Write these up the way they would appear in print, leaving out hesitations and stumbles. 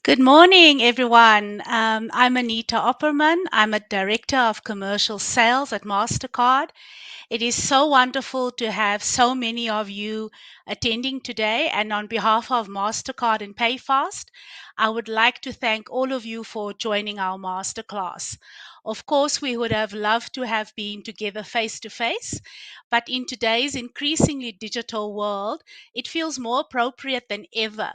Good morning, everyone. I'm Anita Opperman. I'm a Director of Commercial Sales at Mastercard. It is so wonderful to have so many of you attending today. And on behalf of Mastercard and PayFast, I would like to thank all of you for joining our masterclass. Of course, we would have loved to have been together face to face, but in today's increasingly digital world, it feels more appropriate than ever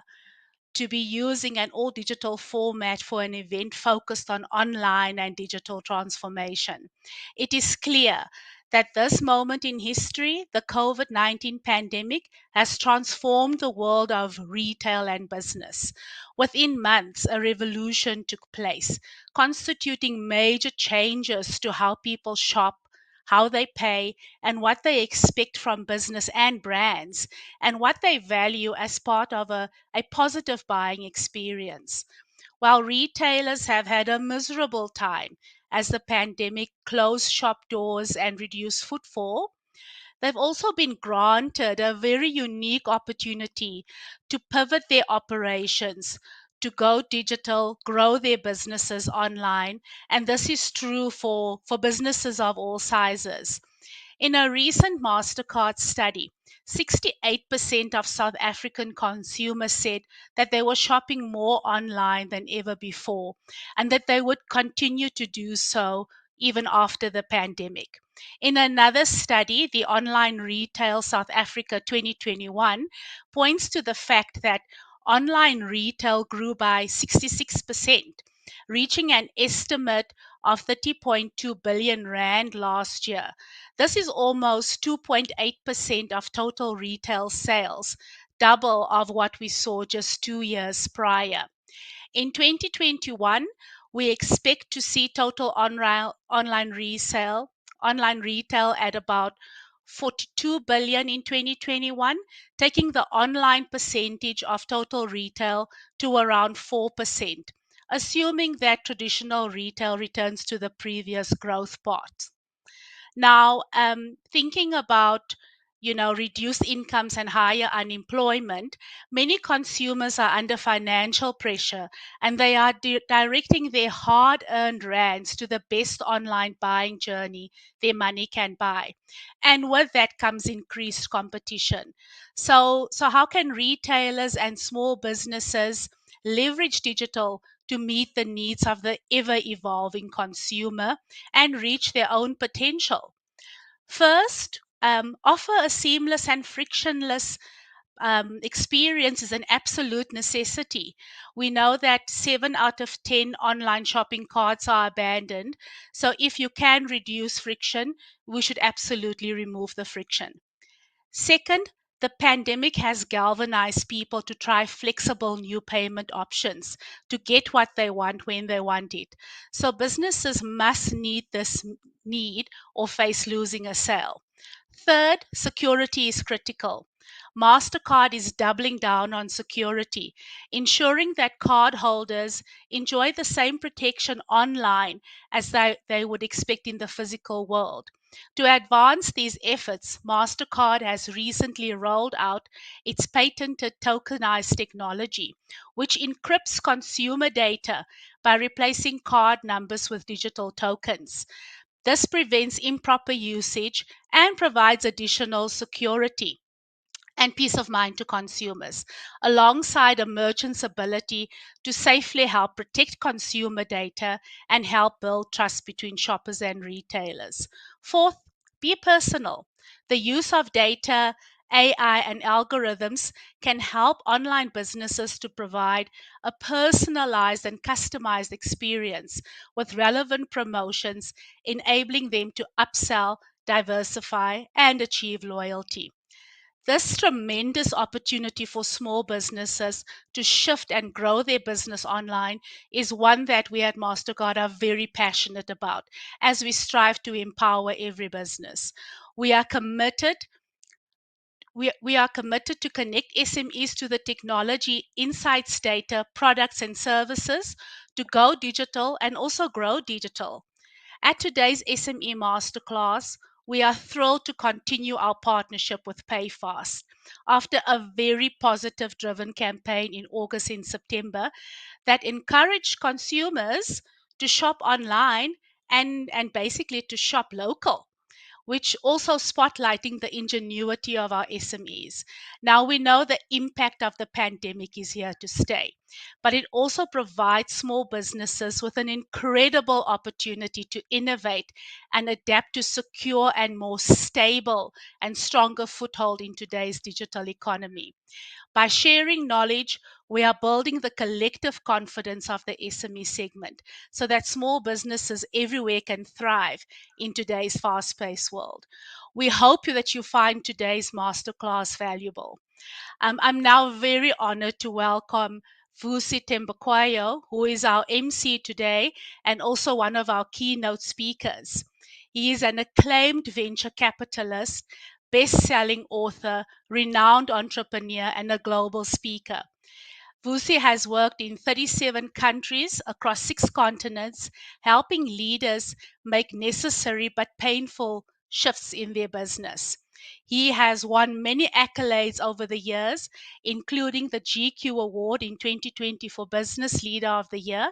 to be using an all digital format for an event focused on online and digital transformation. It is clear that this moment in history, the COVID 19 pandemic, has transformed the world of retail and business. Within months, a revolution took place, constituting major changes to how people shop, how they pay, and what they expect from business and brands, and what they value as part of a positive buying experience. While retailers have had a miserable time as the pandemic closed shop doors and reduced footfall, they've also been granted a very unique opportunity to pivot their operations, to go digital, grow their businesses online, and this is true for businesses of all sizes. In a recent Mastercard study, 68% of South African consumers said that they were shopping more online than ever before and that they would continue to do so even after the pandemic. In another study, the Online Retail South Africa 2021 points to the fact that online retail grew by 66%, reaching an estimate of 30.2 billion rand last year. This is almost 2.8% of total retail sales, double of what we saw just 2 years prior. In 2021, we expect to see total online retail at about 42 billion in 2021, taking the online percentage of total retail to around 4%, assuming that traditional retail returns to the previous growth path. Now, thinking about reduced incomes and higher unemployment, many consumers are under financial pressure and they are directing their hard-earned rands to the best online buying journey their money can buy. And with that comes increased competition. So how can retailers and small businesses leverage digital to meet the needs of the ever evolving consumer and reach their own potential? First, offer a seamless and frictionless experience is an absolute necessity. We know that 7 out of 10 online shopping carts are abandoned. So, if you can reduce friction, we should absolutely remove the friction. Second, the pandemic has galvanized people to try flexible new payment options to get what they want when they want it. So businesses must need or face losing a sale. Third, security is critical. MasterCard is doubling down on security, ensuring that cardholders enjoy the same protection online as they would expect in the physical world. To advance these efforts, MasterCard has recently rolled out its patented tokenized technology, which encrypts consumer data by replacing card numbers with digital tokens. This prevents improper usage and provides additional security and peace of mind to consumers, alongside a merchant's ability to safely help protect consumer data and help build trust between shoppers and retailers. Fourth, be personal. The use of data, AI, and algorithms can help online businesses to provide a personalized and customized experience with relevant promotions, enabling them to upsell, diversify, and achieve loyalty. This tremendous opportunity for small businesses to shift and grow their business online is one that we at Mastercard are very passionate about as we strive to empower every business. We are committed we are committed to connect SMEs to the technology, insights, data, products, and services to go digital and also grow digital. At today's SME Masterclass, we are thrilled to continue our partnership with PayFast. After a very positive driven campaign in August and September that encouraged consumers to shop online and basically to shop local, which also spotlighting the ingenuity of our SMEs. Now we know the impact of the pandemic is here to stay, but it also provides small businesses with an incredible opportunity to innovate and adapt to secure and more stable and stronger foothold in today's digital economy. By sharing knowledge, we are building the collective confidence of the SME segment so that small businesses everywhere can thrive in today's fast paced world. We hope that you find today's masterclass valuable. I'm now very honored to welcome Vusi Tembakwayo, who is our MC today and also one of our keynote speakers. He is an acclaimed venture capitalist, best selling author, renowned entrepreneur, and a global speaker. Vusi has worked in 37 countries across 6 continents, helping leaders make necessary but painful shifts in their business. He has won many accolades over the years, including the GQ Award in 2020 for Business Leader of the Year,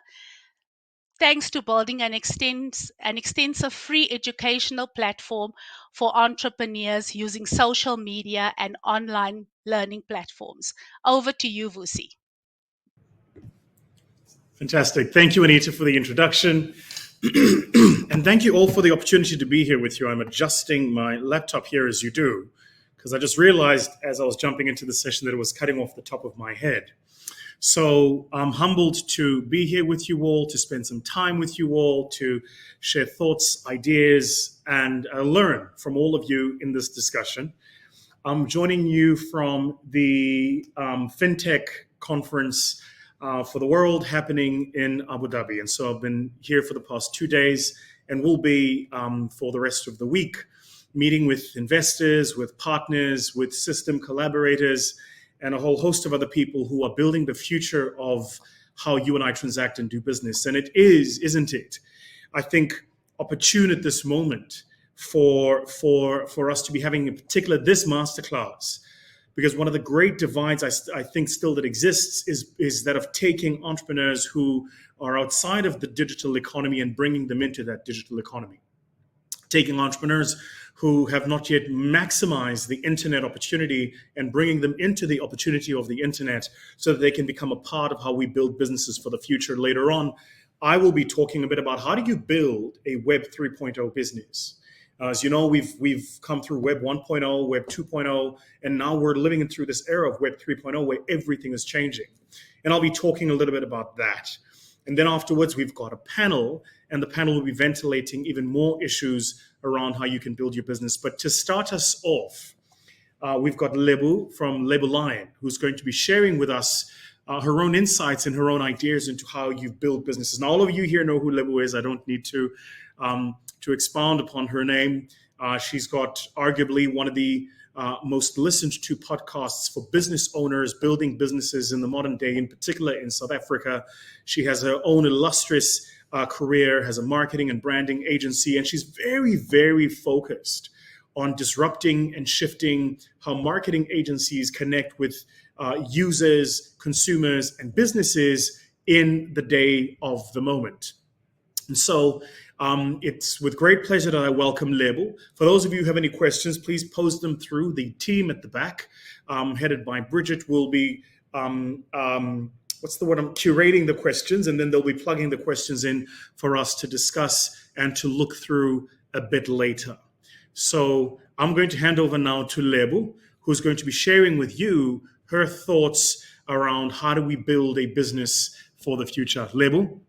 thanks to building an extensive free educational platform for entrepreneurs using social media and online learning platforms. Over to you, Vusi. Fantastic. Thank you, Anita, for the introduction. And thank you all for the opportunity to be here with you. I'm adjusting my laptop here as you do, because I just realized as I was jumping into the session that it was cutting off the top of my head. So I'm humbled to be here with you all, to spend some time with you all, to share thoughts, ideas, and learn from all of you in this discussion. I'm joining you from the FinTech conference for the world happening in Abu Dhabi. And so I've been here for the past 2 days and will be for the rest of the week, meeting with investors, with partners, with system collaborators, and a whole host of other people who are building the future of how you and I transact and do business. And it is, isn't it? I think opportune at this moment for us to be having, in particular, this masterclass, because one of the great divides I think still that exists is that of taking entrepreneurs who are outside of the digital economy and bringing them into that digital economy. Taking entrepreneurs who have not yet maximized the internet opportunity and bringing them into the opportunity of the internet so that they can become a part of how we build businesses for the future. Later on, I will be talking a bit about how do you build a Web 3.0 business. As you know, we've come through Web 1.0, Web 2.0, and now we're living through this era of Web 3.0 where everything is changing. And I'll be talking a little bit about that. And then afterwards, we've got a panel, and the panel will be ventilating even more issues around how you can build your business. But to start us off, we've got Lebu from Lebu Lion, who's going to be sharing with us her own insights and her own ideas into how you build businesses. Now, all of you here know who Lebu is. I don't need to expound upon her name. She's got arguably one of the most listened to podcasts for business owners building businesses in the modern day, in particular in South Africa. She has her own illustrious career, has a marketing and branding agency, and she's very, very focused on disrupting and shifting how marketing agencies connect with users, consumers, and businesses in the day of the moment. And so it's with great pleasure that I welcome Lebu. For those of you who have any questions, please post them through. The team at the back, headed by Bridget, will be curating the questions, and then they'll be plugging the questions in for us to discuss and to look through a bit later. So I'm going to hand over now to Lebu, who's going to be sharing with you her thoughts around how do we build a business for the future. Lebu?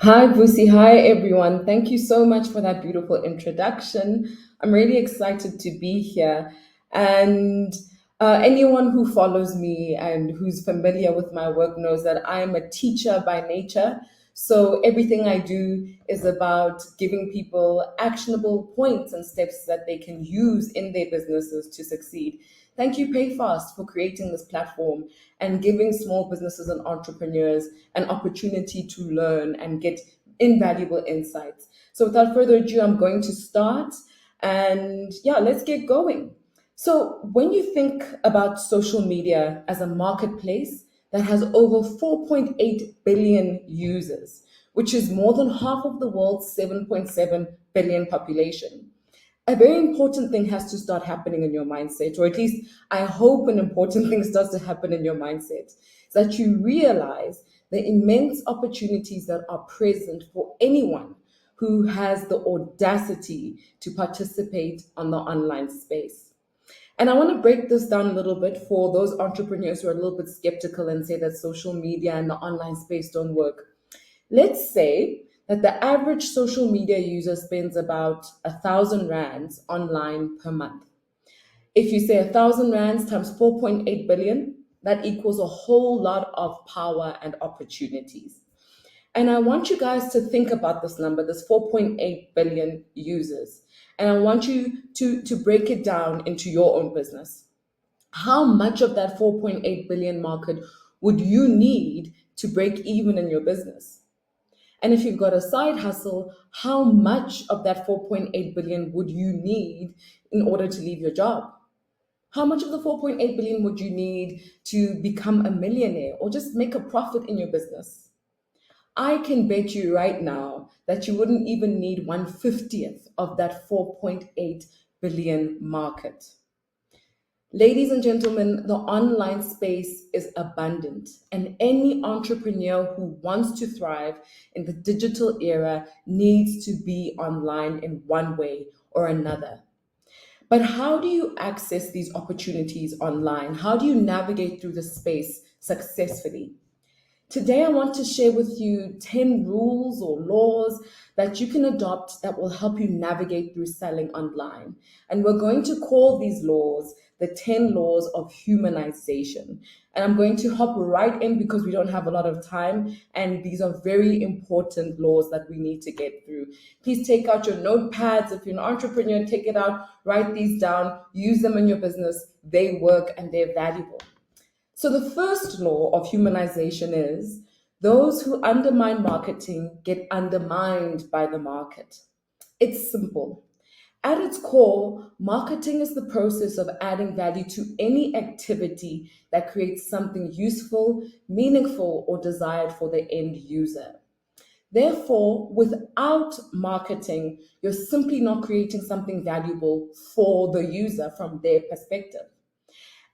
Hi, Vusi. Hi, everyone. Thank you so much for that beautiful introduction. I'm really excited to be here. And anyone who follows me and who's familiar with my work knows that I'm a teacher by nature. So everything I do is about giving people actionable points and steps that they can use in their businesses to succeed. Thank you, PayFast, for creating this platform and giving small businesses and entrepreneurs an opportunity to learn and get invaluable insights. So without further ado, I'm going to start. And yeah, let's get going. So, when you think about social media as a marketplace that has over 4.8 billion users, which is more than half of the world's 7.7 billion population, a very important thing has to start happening in your mindset, or at least I hope an important thing starts to happen in your mindset, is that you realize the immense opportunities that are present for anyone who has the audacity to participate on the online space. And I want to break this down a little bit for those entrepreneurs who are a little bit skeptical and say that social media and the online space don't work. Let's say that the average social media user spends about 1,000 rands online per month. If you say 1,000 rands times 4.8 billion, that equals a whole lot of power and opportunities. And I want you guys to think about this number, this 4.8 billion users. And I want you to break it down into your own business. How much of that 4.8 billion market would you need to break even in your business? And if you've got a side hustle, how much of that 4.8 billion would you need in order to leave your job? How much of the 4.8 billion would you need to become a millionaire or just make a profit in your business? I can bet you right now that you wouldn't even need 1/50th of that 4.8 billion market. Ladies and gentlemen, the online space is abundant, and any entrepreneur who wants to thrive in the digital era needs to be online in one way or another. But how do you access these opportunities online? How do you navigate through the space successfully? Today, I want to share with you 10 rules or laws that you can adopt that will help you navigate through selling online. And we're going to call these laws the 10 laws of humanization. And I'm going to hop right in because we don't have a lot of time. And these are very important laws that we need to get through. Please take out your notepads. If you're an entrepreneur, take it out, write these down, use them in your business. They work and they're valuable. So, the first law of humanization is those who undermine marketing get undermined by the market. It's simple. At its core, marketing is the process of adding value to any activity that creates something useful, meaningful, or desired for the end user. Therefore, without marketing, you're simply not creating something valuable for the user from their perspective.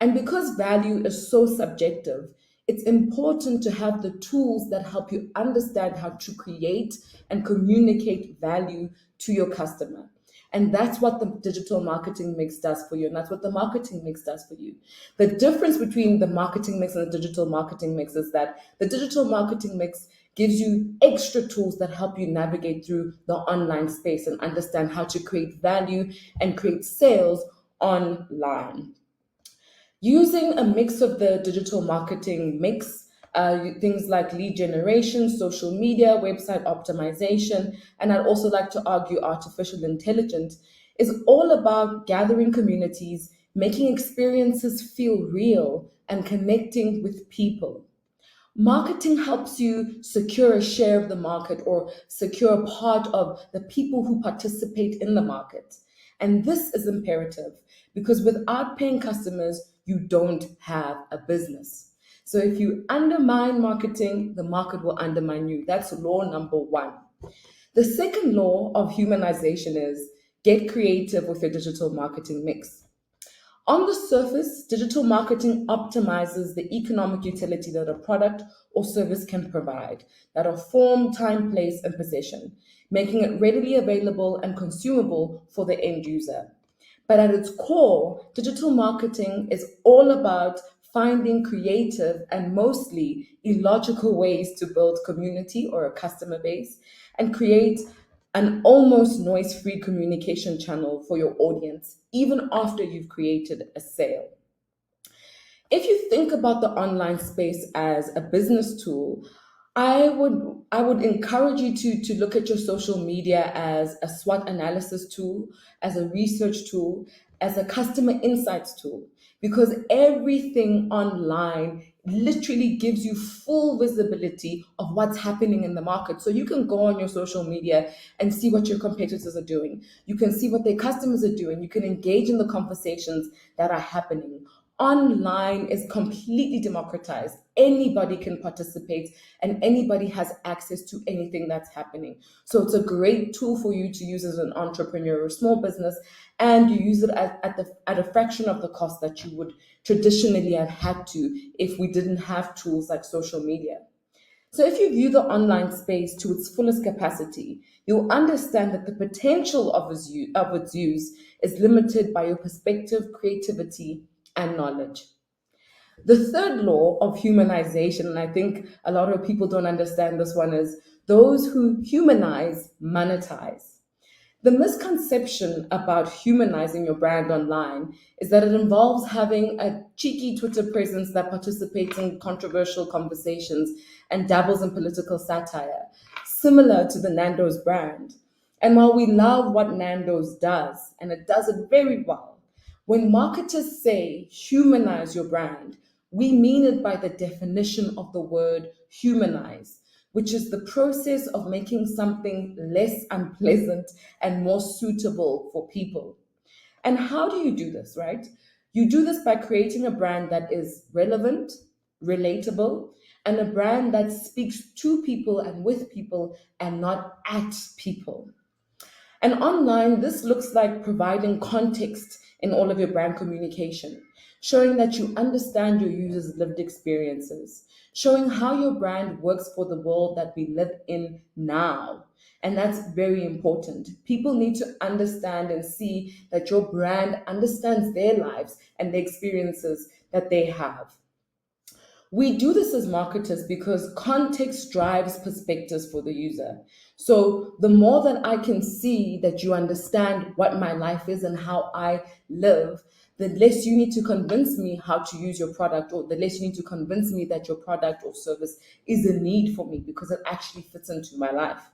And because value is so subjective, it's important to have the tools that help you understand how to create and communicate value to your customer. And that's what the digital marketing mix does for you. And that's what the marketing mix does for you. The difference between the marketing mix and the digital marketing mix is that the digital marketing mix gives you extra tools that help you navigate through the online space and understand how to create value and create sales online. Using a mix of the digital marketing mix, things like lead generation, social media, website optimization, and I'd also like to argue artificial intelligence, is all about gathering communities, making experiences feel real, and connecting with people. Marketing helps you secure a share of the market or secure a part of the people who participate in the market. And this is imperative because without paying customers, you don't have a business. So if you undermine marketing, the market will undermine you. That's law number one. The second law of humanization is get creative with your digital marketing mix. On the surface, digital marketing optimizes the economic utility that a product or service can provide, that are form, time, place, and possession, making it readily available and consumable for the end user. But at its core, digital marketing is all about finding creative and mostly illogical ways to build community or a customer base and create an almost noise free communication channel for your audience, even after you've created a sale. If you think about the online space as a business tool, I would encourage you to look at your social media as a SWOT analysis tool, as a research tool, as a customer insights tool, because everything online literally gives you full visibility of what's happening in the market. So you can go on your social media and see what your competitors are doing. You can see what their customers are doing. You can engage in the conversations that are happening. Online is completely democratized. Anybody can participate and anybody has access to anything that's happening. So it's a great tool for you to use as an entrepreneur or small business, and you use it at a fraction of the cost that you would traditionally have had to if we didn't have tools like social media. So, if you view the online space to its fullest capacity, you'll understand that the potential of its use is limited by your perspective, creativity, and knowledge. The third law of humanization, and I think a lot of people don't understand this one, is those who humanize monetize. The misconception about humanizing your brand online is that it involves having a cheeky Twitter presence that participates in controversial conversations and dabbles in political satire, similar to the Nando's brand. And while we love what Nando's does, and it does it very well, when marketers say humanize your brand, we mean it by the definition of the word humanize, which is the process of making something less unpleasant and more suitable for people. And how do you do this, right? You do this by creating a brand that is relevant, relatable, and a brand that speaks to people and with people and not at people. And online, this looks like providing context in all of your brand communication, showing that you understand your users' lived experiences, showing how your brand works for the world that we live in now. And that's very important. People need to understand and see that your brand understands their lives and the experiences that they have. We do this as marketers because context drives perspectives for the user. So, the more that I can see that you understand what my life is and how I live, the less you need to convince me how to use your product, or the less you need to convince me that your product or service is a need for me because it actually fits into my life.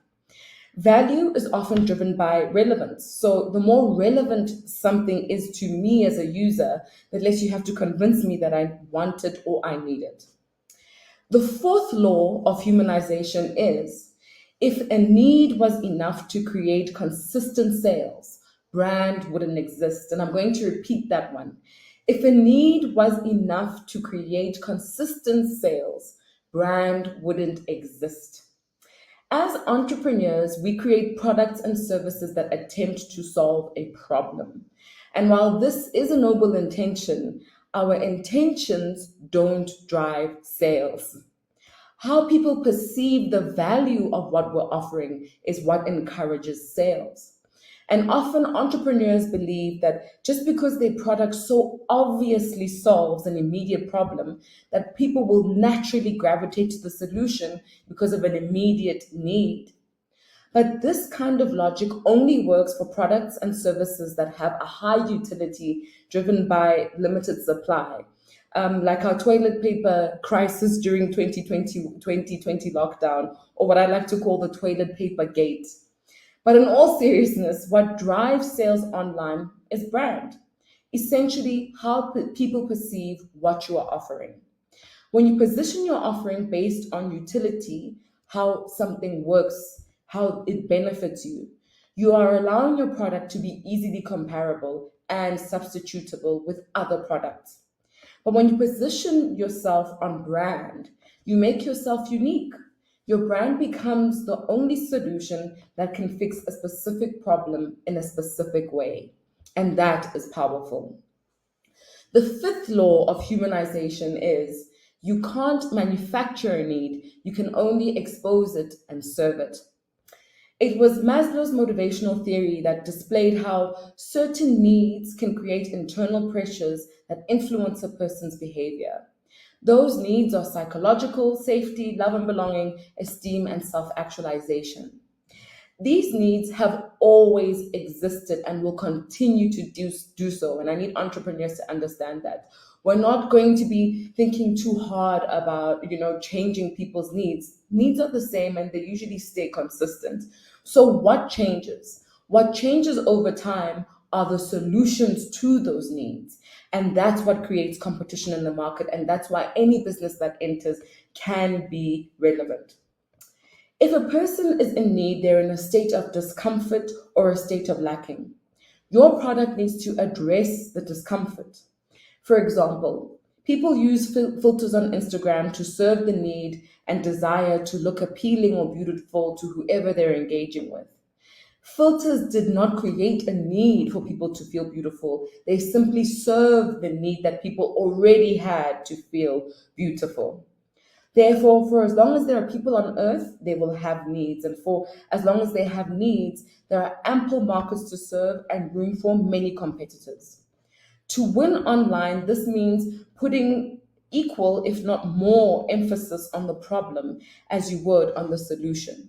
Value is often driven by relevance. So, the more relevant something is to me as a user, the less you have to convince me that I want it or I need it. The fourth law of humanization is if a need was enough to create consistent sales, brand wouldn't exist. And I'm going to repeat that one. If a need was enough to create consistent sales, brand wouldn't exist. As entrepreneurs, we create products and services that attempt to solve a problem. And while this is a noble intention, our intentions don't drive sales. How people perceive the value of what we're offering is what encourages sales. And often entrepreneurs believe that just because their product so obviously solves an immediate problem, that people will naturally gravitate to the solution because of an immediate need. But this kind of logic only works for products and services that have a high utility driven by limited supply. Like our toilet paper crisis during 2020 lockdown, or what I like to call the toilet paper gate. But in all seriousness, what drives sales online is brand. Essentially, how people perceive what you are offering. When you position your offering based on utility, how something works, how it benefits you, you are allowing your product to be easily comparable and substitutable with other products. But when you position yourself on brand, you make yourself unique. Your brand becomes the only solution that can fix a specific problem in a specific way. And that is powerful. The fifth law of humanization is you can't manufacture a need, you can only expose it and serve it. It was Maslow's motivational theory that displayed how certain needs can create internal pressures that influence a person's behavior. Those needs are psychological, safety, love and belonging, esteem, and self actualization. These needs have always existed and will continue to do so. And I need entrepreneurs to understand that. We're not going to be thinking too hard about, changing people's needs. Needs are the same and they usually stay consistent. So what changes? What changes over time are the solutions to those needs. And that's what creates competition in the market. And that's why any business that enters can be relevant. If a person is in need, they're in a state of discomfort or a state of lacking. Your product needs to address the discomfort. For example, people use filters on Instagram to serve the need and desire to look appealing or beautiful to whoever they're engaging with. Filters did not create a need for people to feel beautiful. They simply served the need that people already had to feel beautiful. Therefore, for as long as there are people on earth, they will have needs. And for as long as they have needs, there are ample markets to serve and room for many competitors. To win online, this means putting equal, if not more, emphasis on the problem as you would on the solution.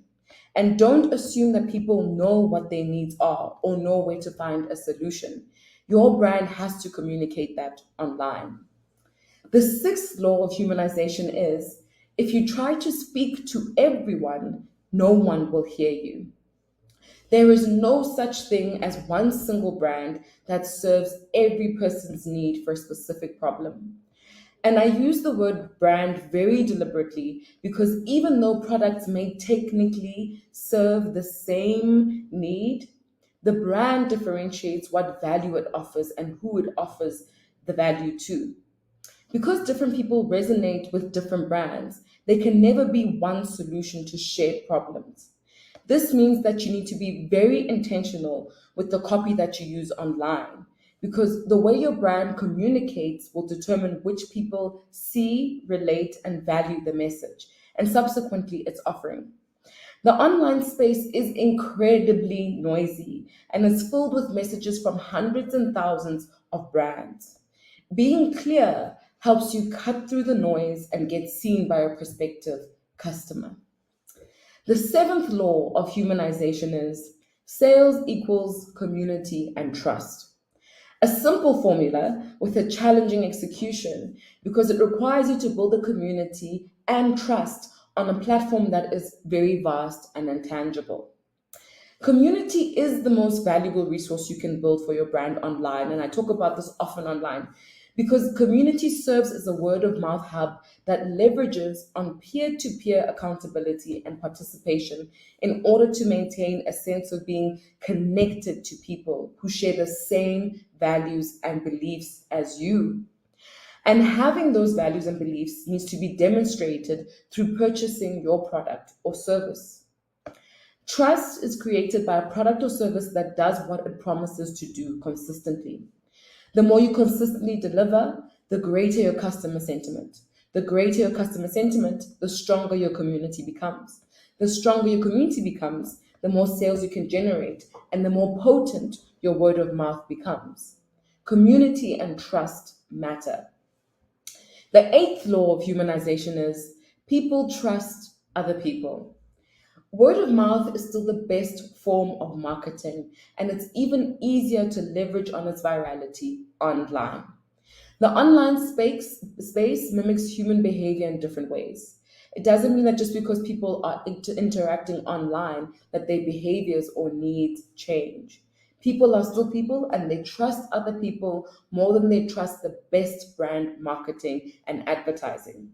And don't assume that people know what their needs are or know where to find a solution. Your brand has to communicate that online. The sixth law of humanization is if you try to speak to everyone, no one will hear you. There is no such thing as one single brand that serves every person's need for a specific problem. And I use the word brand very deliberately because even though products may technically serve the same need, the brand differentiates what value it offers and who it offers the value to. Because different people resonate with different brands, there can never be one solution to shared problems. This means that you need to be very intentional with the copy that you use online because the way your brand communicates will determine which people see, relate, and value the message, and subsequently its offering. The online space is incredibly noisy and is filled with messages from hundreds and thousands of brands. Being clear helps you cut through the noise and get seen by a prospective customer. The seventh law of humanization is sales equals community and trust. A simple formula with a challenging execution because it requires you to build a community and trust on a platform that is very vast and intangible. Community is the most valuable resource you can build for your brand online, and I talk about this often online because community serves as a word of mouth hub that leverages on peer to peer accountability and participation in order to maintain a sense of being connected to people who share the same values and beliefs as you. And having those values and beliefs needs to be demonstrated through purchasing your product or service. Trust is created by a product or service that does what it promises to do consistently. The more you consistently deliver, the greater your customer sentiment. The greater your customer sentiment, the stronger your community becomes. The stronger your community becomes, the more sales you can generate, and the more potent your word of mouth becomes. Community and trust matter. The eighth law of humanization is people trust other people. Word of mouth is still the best form of marketing, and it's even easier to leverage on its virality online. The online space mimics human behavior in different ways. It doesn't mean that just because people are interacting online that their behaviors or needs change. People are still people and they trust other people more than they trust the best brand marketing and advertising.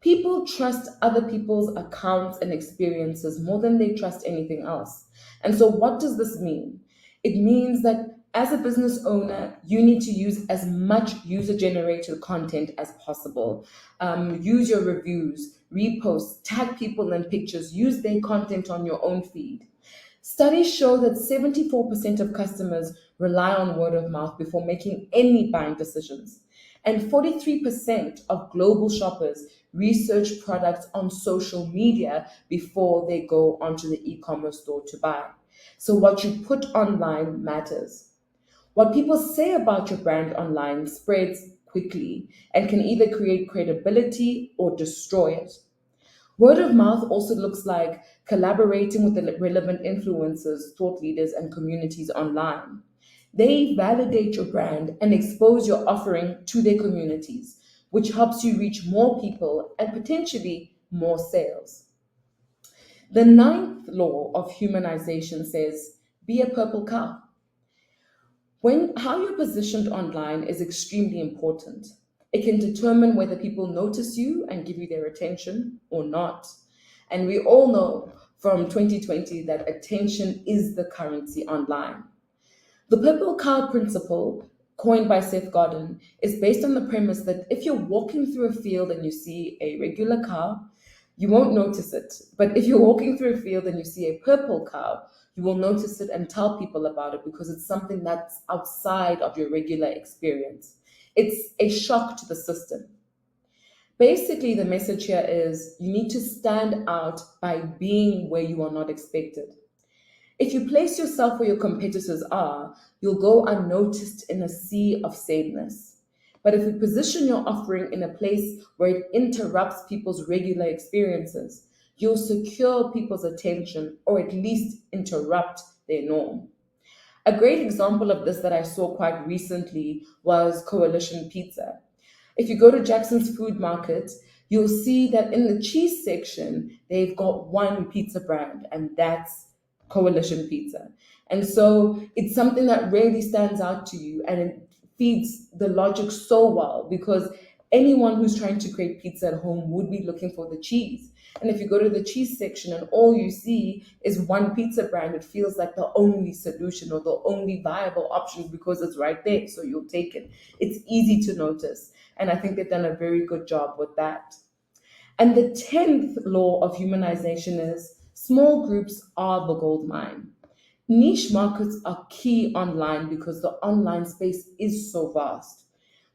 People trust other people's accounts and experiences more than they trust anything else. And so, what does this mean? It means that as a business owner, you need to use as much user generated content as possible. Use your reviews, repost, tag people in pictures, use their content on your own feed. Studies show that 74% of customers rely on word of mouth before making any buying decisions. And 43% of global shoppers research products on social media before they go onto the e commerce store to buy. So, what you put online matters. What people say about your brand online spreads quickly and can either create credibility or destroy it. Word of mouth also looks like collaborating with the relevant influencers, thought leaders, and communities online. They validate your brand and expose your offering to their communities, which helps you reach more people and potentially more sales. The ninth law of humanization says be a purple cow. How you're positioned online is extremely important. It can determine whether people notice you and give you their attention or not. And we all know from 2020 that attention is the currency online. The purple cow principle, coined by Seth Godin, is based on the premise that if you're walking through a field and you see a regular cow, you won't notice it. But if you're walking through a field and you see a purple cow, you will notice it and tell people about it because it's something that's outside of your regular experience. It's a shock to the system. Basically, the message here is you need to stand out by being where you are not expected. If you place yourself where your competitors are, you'll go unnoticed in a sea of sameness. But if you position your offering in a place where it interrupts people's regular experiences, you'll secure people's attention or at least interrupt their norm. A great example of this that I saw quite recently was Coalition Pizza. If you go to Jackson's Food Market, you'll see that in the cheese section, they've got one pizza brand, and that's Coalition Pizza. And so it's something that really stands out to you and it feeds the logic so well because anyone who's trying to create pizza at home would be looking for the cheese. And if you go to the cheese section and all you see is one pizza brand, it feels like the only solution or the only viable option because it's right there. So you'll take it. It's easy to notice. And I think they've done a very good job with that. And the 10th law of humanization is small groups are the gold mine. Niche markets are key online because the online space is so vast.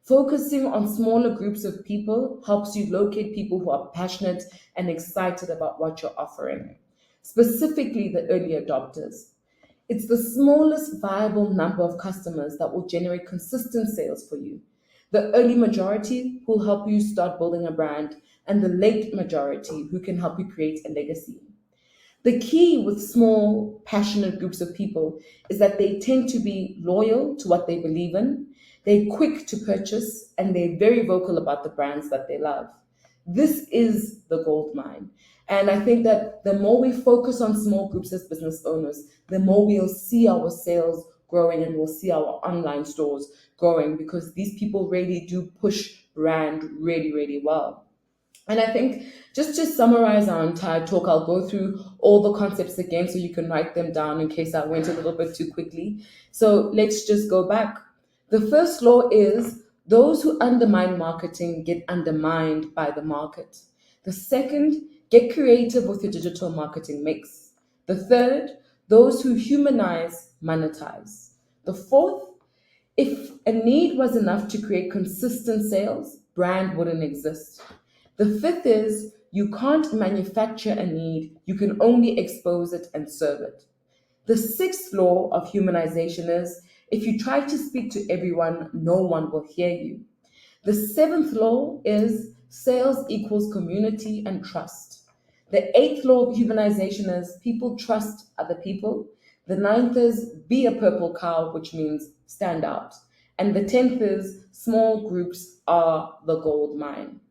Focusing on smaller groups of people helps you locate people who are passionate and excited about what you're offering, specifically the early adopters. It's the smallest viable number of customers that will generate consistent sales for you. The early majority who will help you start building a brand, and the late majority who can help you create a legacy. The key with small, passionate groups of people is that they tend to be loyal to what they believe in, they're quick to purchase, and they're very vocal about the brands that they love. This is the gold mine. And I think that the more we focus on small groups as business owners, the more we'll see our sales growing and we'll see our online stores growing because these people really do push brand really, really well. And I think just to summarize our entire talk, I'll go through all the concepts again so you can write them down in case I went a little bit too quickly. So let's just go back. The first law is those who undermine marketing get undermined by the market. The second, get creative with your digital marketing mix. The third, those who humanize monetize. The fourth, if a need was enough to create consistent sales, brand wouldn't exist. The fifth is you can't manufacture a need, you can only expose it and serve it. The sixth law of humanization is if you try to speak to everyone, no one will hear you. The seventh law is sales equals community and trust. The eighth law of humanization is people trust other people. The ninth is be a purple cow, which means stand out. And the 10th is small groups are the gold mine.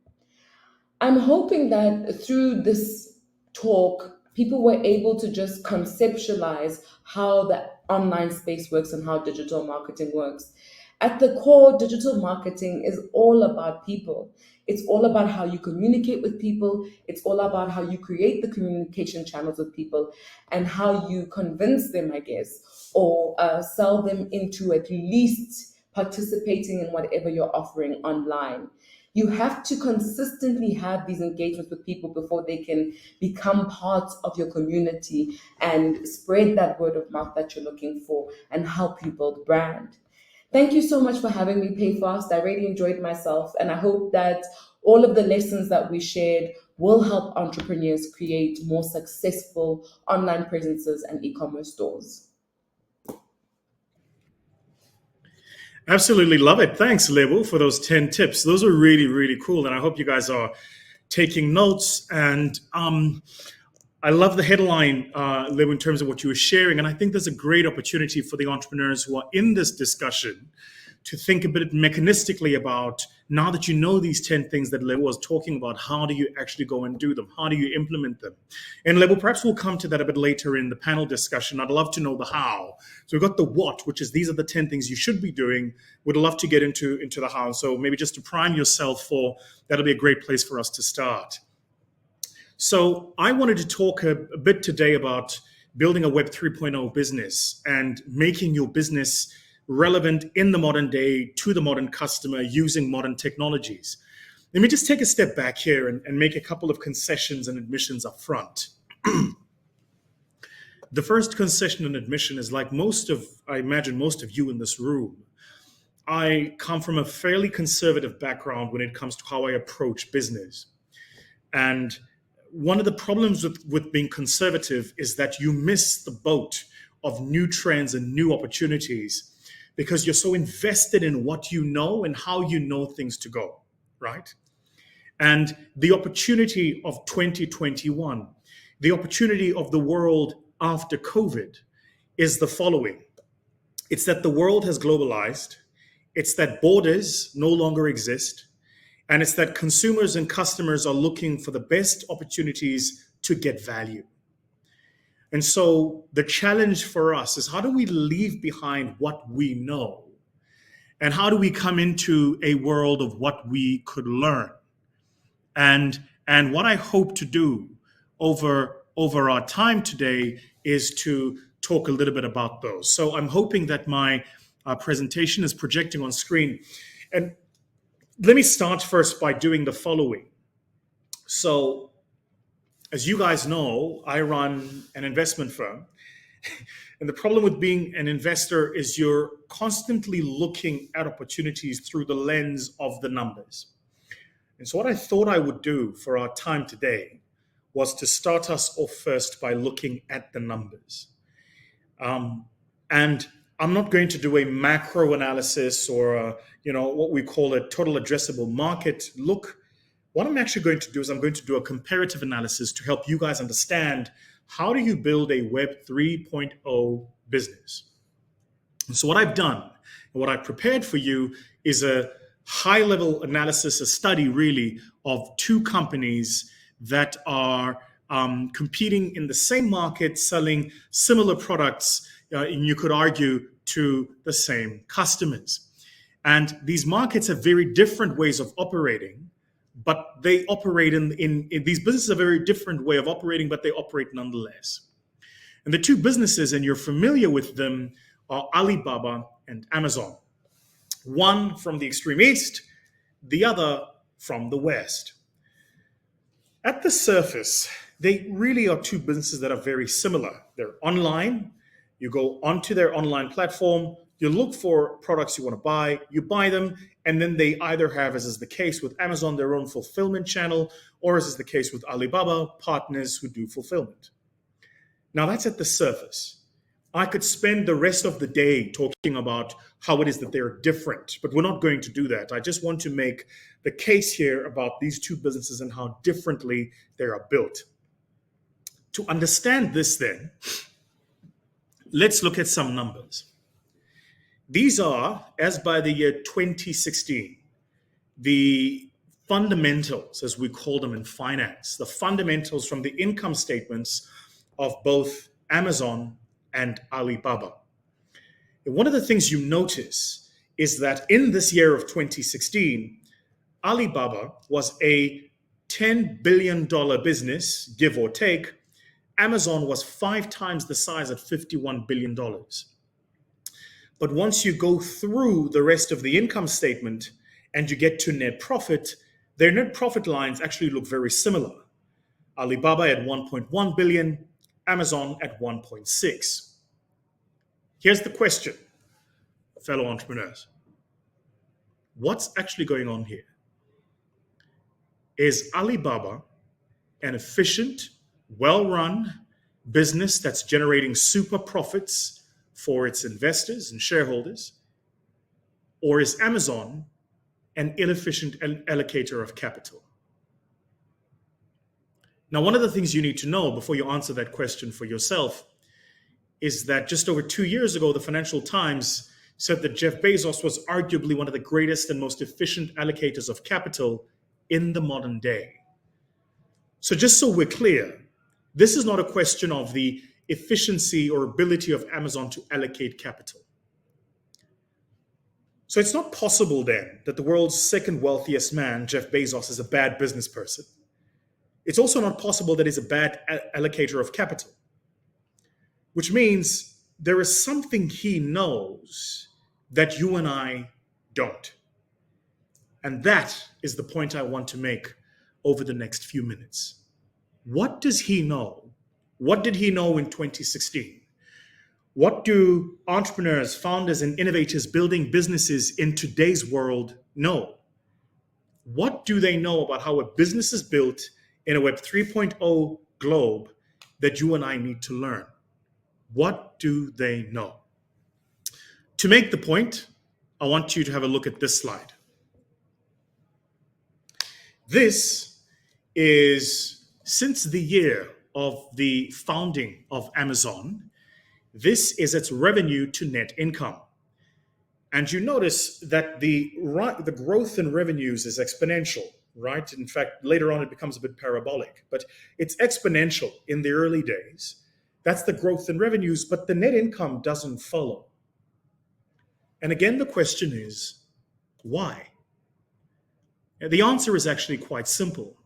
I'm hoping that through this talk, people were able to just conceptualize how the online space works and how digital marketing works. At the core, digital marketing is all about people. It's all about how you communicate with people. It's all about how you create the communication channels with people and how you convince them, I guess, or sell them into at least participating in whatever you're offering online. You have to consistently have these engagements with people before they can become part of your community and spread that word of mouth that you're looking for and help you build brand. Thank you so much for having me, PayFast. I really enjoyed myself, and I hope that all of the lessons that we shared will help entrepreneurs create more successful online presences and e-commerce stores. Absolutely love it. Thanks, Lebo, for those 10 tips. Those are really, really cool. And I hope you guys are taking notes. And I love the headline, Lebo, in terms of what you were sharing. And I think there's a great opportunity for the entrepreneurs who are in this discussion to think a bit mechanistically about Now that you know these 10 things that Lebo was talking about, how do you actually go and do them? How do you implement them? And Lebo, perhaps we'll come to that a bit later in the panel discussion. I'd love to know the how. So we've got the what, which is these are the 10 things you should be doing. Would love to get into the how. So maybe just to prime yourself for, that'll be a great place for us to start. So I wanted to talk a bit today about building a Web 3.0 business and making your business relevant in the modern day to the modern customer using modern technologies. Let me just take a step back here and make a couple of concessions and admissions up front. The first concession and admission is like I imagine most of you in this room, I come from a fairly conservative background when it comes to how I approach business. And one of the problems with being conservative is that you miss the boat of new trends and new opportunities because you're so invested in what you know and how you know things to go, right? And the opportunity of 2021, the opportunity of the world after COVID is the following. It's that the world has globalized. It's that borders no longer exist. And it's that consumers and customers are looking for the best opportunities to get value. And so the challenge for us is how do we leave behind what we know? And how do we come into a world of what we could learn? And what I hope to do over our time today is to talk a little bit about those. So I'm hoping that my presentation is projecting on screen. And let me start first by doing the following. So as you guys know, I run an investment firm. And the problem with being an investor is you're constantly looking at opportunities through the lens of the numbers. And so what I thought I would do for our time today was to start us off first by looking at the numbers. And I'm not going to do a macro analysis or what we call a total addressable market look. What I'm actually going to do is I'm going to do a comparative analysis to help you guys understand how do you build a Web 3.0 business. And so what I've done and what I've prepared for you is a high-level analysis, a study really of two companies that are competing in the same market, selling similar products, and you could argue to the same customers. And these markets have very different ways of operating, but they operate in these businesses have a very different way of operating, but they operate nonetheless. And the two businesses, and you're familiar with them, are Alibaba and Amazon. One from the extreme east, the other from the west. At the surface, they really are two businesses that are very similar. They're online. You go onto their online platform, you look for products you want to buy, you buy them, and then they either have, as is the case with Amazon, their own fulfillment channel, or as is the case with Alibaba, partners who do fulfillment. Now that's at the surface. I could spend the rest of the day talking about how it is that they're different, but we're not going to do that. I just want to make the case here about these two businesses and how differently they are built. To understand this then, let's look at some numbers. These are, as by the year 2016, the fundamentals, as we call them in finance, the fundamentals from the income statements of both Amazon and Alibaba. And one of the things you notice is that in this year of 2016, Alibaba was a $10 billion business, give or take. Amazon was 5 times the size at $51 billion. But once you go through the rest of the income statement and you get to net profit, their net profit lines actually look very similar. Alibaba at 1.1 billion, Amazon at 1.6. Here's the question, fellow entrepreneurs. What's actually going on here? Is Alibaba an efficient, well-run business that's generating super profits for its investors and shareholders? Or is Amazon an inefficient allocator of capital? Now, one of the things you need to know before you answer that question for yourself is that just over 2 years ago, the Financial Times said that Jeff Bezos was arguably one of the greatest and most efficient allocators of capital in the modern day. So just so we're clear, this is not a question of the efficiency or ability of Amazon to allocate capital. So it's not possible then that the world's second wealthiest man, Jeff Bezos, is a bad business person. It's also not possible that he's a bad allocator of capital, which means there is something he knows that you and I don't. And that is the point I want to make over the next few minutes. What does he know? What did he know in 2016? What do entrepreneurs, founders, and innovators building businesses in today's world know? What do they know about how a business is built in a Web 3.0 globe that you and I need to learn? What do they know? To make the point, I want you to have a look at this slide. This is since the year of the founding of Amazon. This is its revenue to net income. And you notice that the growth in revenues is exponential, right? In fact, later on it becomes a bit parabolic, but it's exponential in the early days. That's the growth in revenues, but the net income doesn't follow. And again, the question is, why? And the answer is actually quite simple.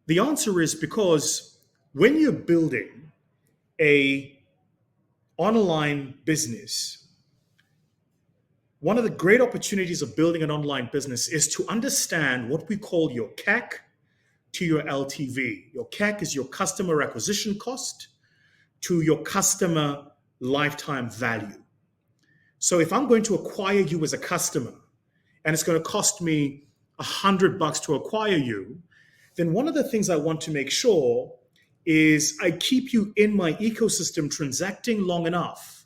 The answer is because when you're building a online business, one of the great opportunities of building an online business is to understand what we call your CAC to your LTV. Your CAC is your customer acquisition cost to your customer lifetime value. So if I'm going to acquire you as a customer and it's going to cost me $100 to acquire you, then one of the things I want to make sure is I keep you in my ecosystem transacting long enough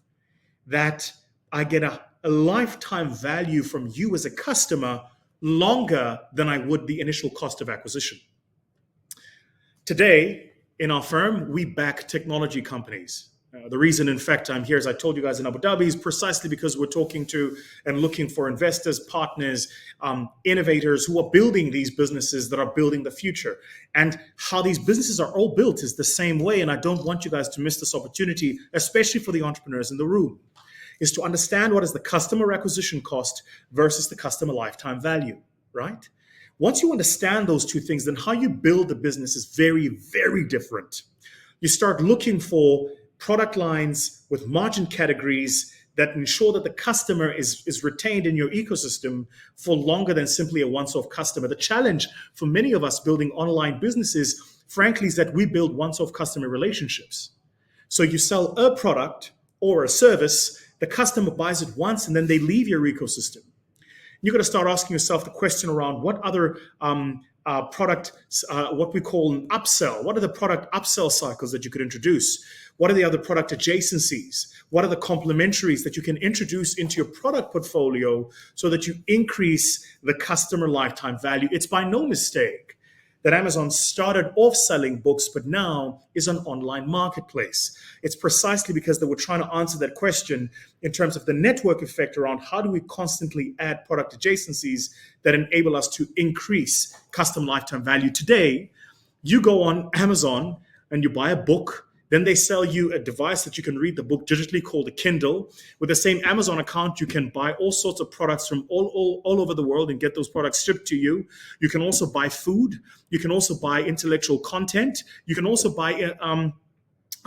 that I get a lifetime value from you as a customer longer than I would the initial cost of acquisition. Today, in our firm, we back technology companies. The reason, in fact, I'm here, as I told you guys in Abu Dhabi, is precisely because we're talking to and looking for investors, partners, innovators who are building these businesses that are building the future. And how these businesses are all built is the same way. And I don't want you guys to miss this opportunity, especially for the entrepreneurs in the room, is to understand what is the customer acquisition cost versus the customer lifetime value, right? Once you understand those two things, then how you build the business is very, very different. You start looking for product lines with margin categories that ensure that the customer is retained in your ecosystem for longer than simply a once-off customer. The challenge for many of us building online businesses, frankly, is that we build once-off customer relationships. So you sell a product or a service, the customer buys it once, and then they leave your ecosystem. You've got to start asking yourself the question around what other product, what we call an upsell. What are the product upsell cycles that you could introduce? What are the other product adjacencies? What are the complementaries that you can introduce into your product portfolio so that you increase the customer lifetime value? It's by no mistake that Amazon started off selling books, but now is an online marketplace. It's precisely because they were trying to answer that question in terms of the network effect around how do we constantly add product adjacencies that enable us to increase customer lifetime value. Today, you go on Amazon and you buy a book. Then they sell you a device that you can read the book digitally called a Kindle. With the same Amazon account, you can buy all sorts of products from all over the world and get those products shipped to you. You can also buy food. You can also buy intellectual content. You can also buy,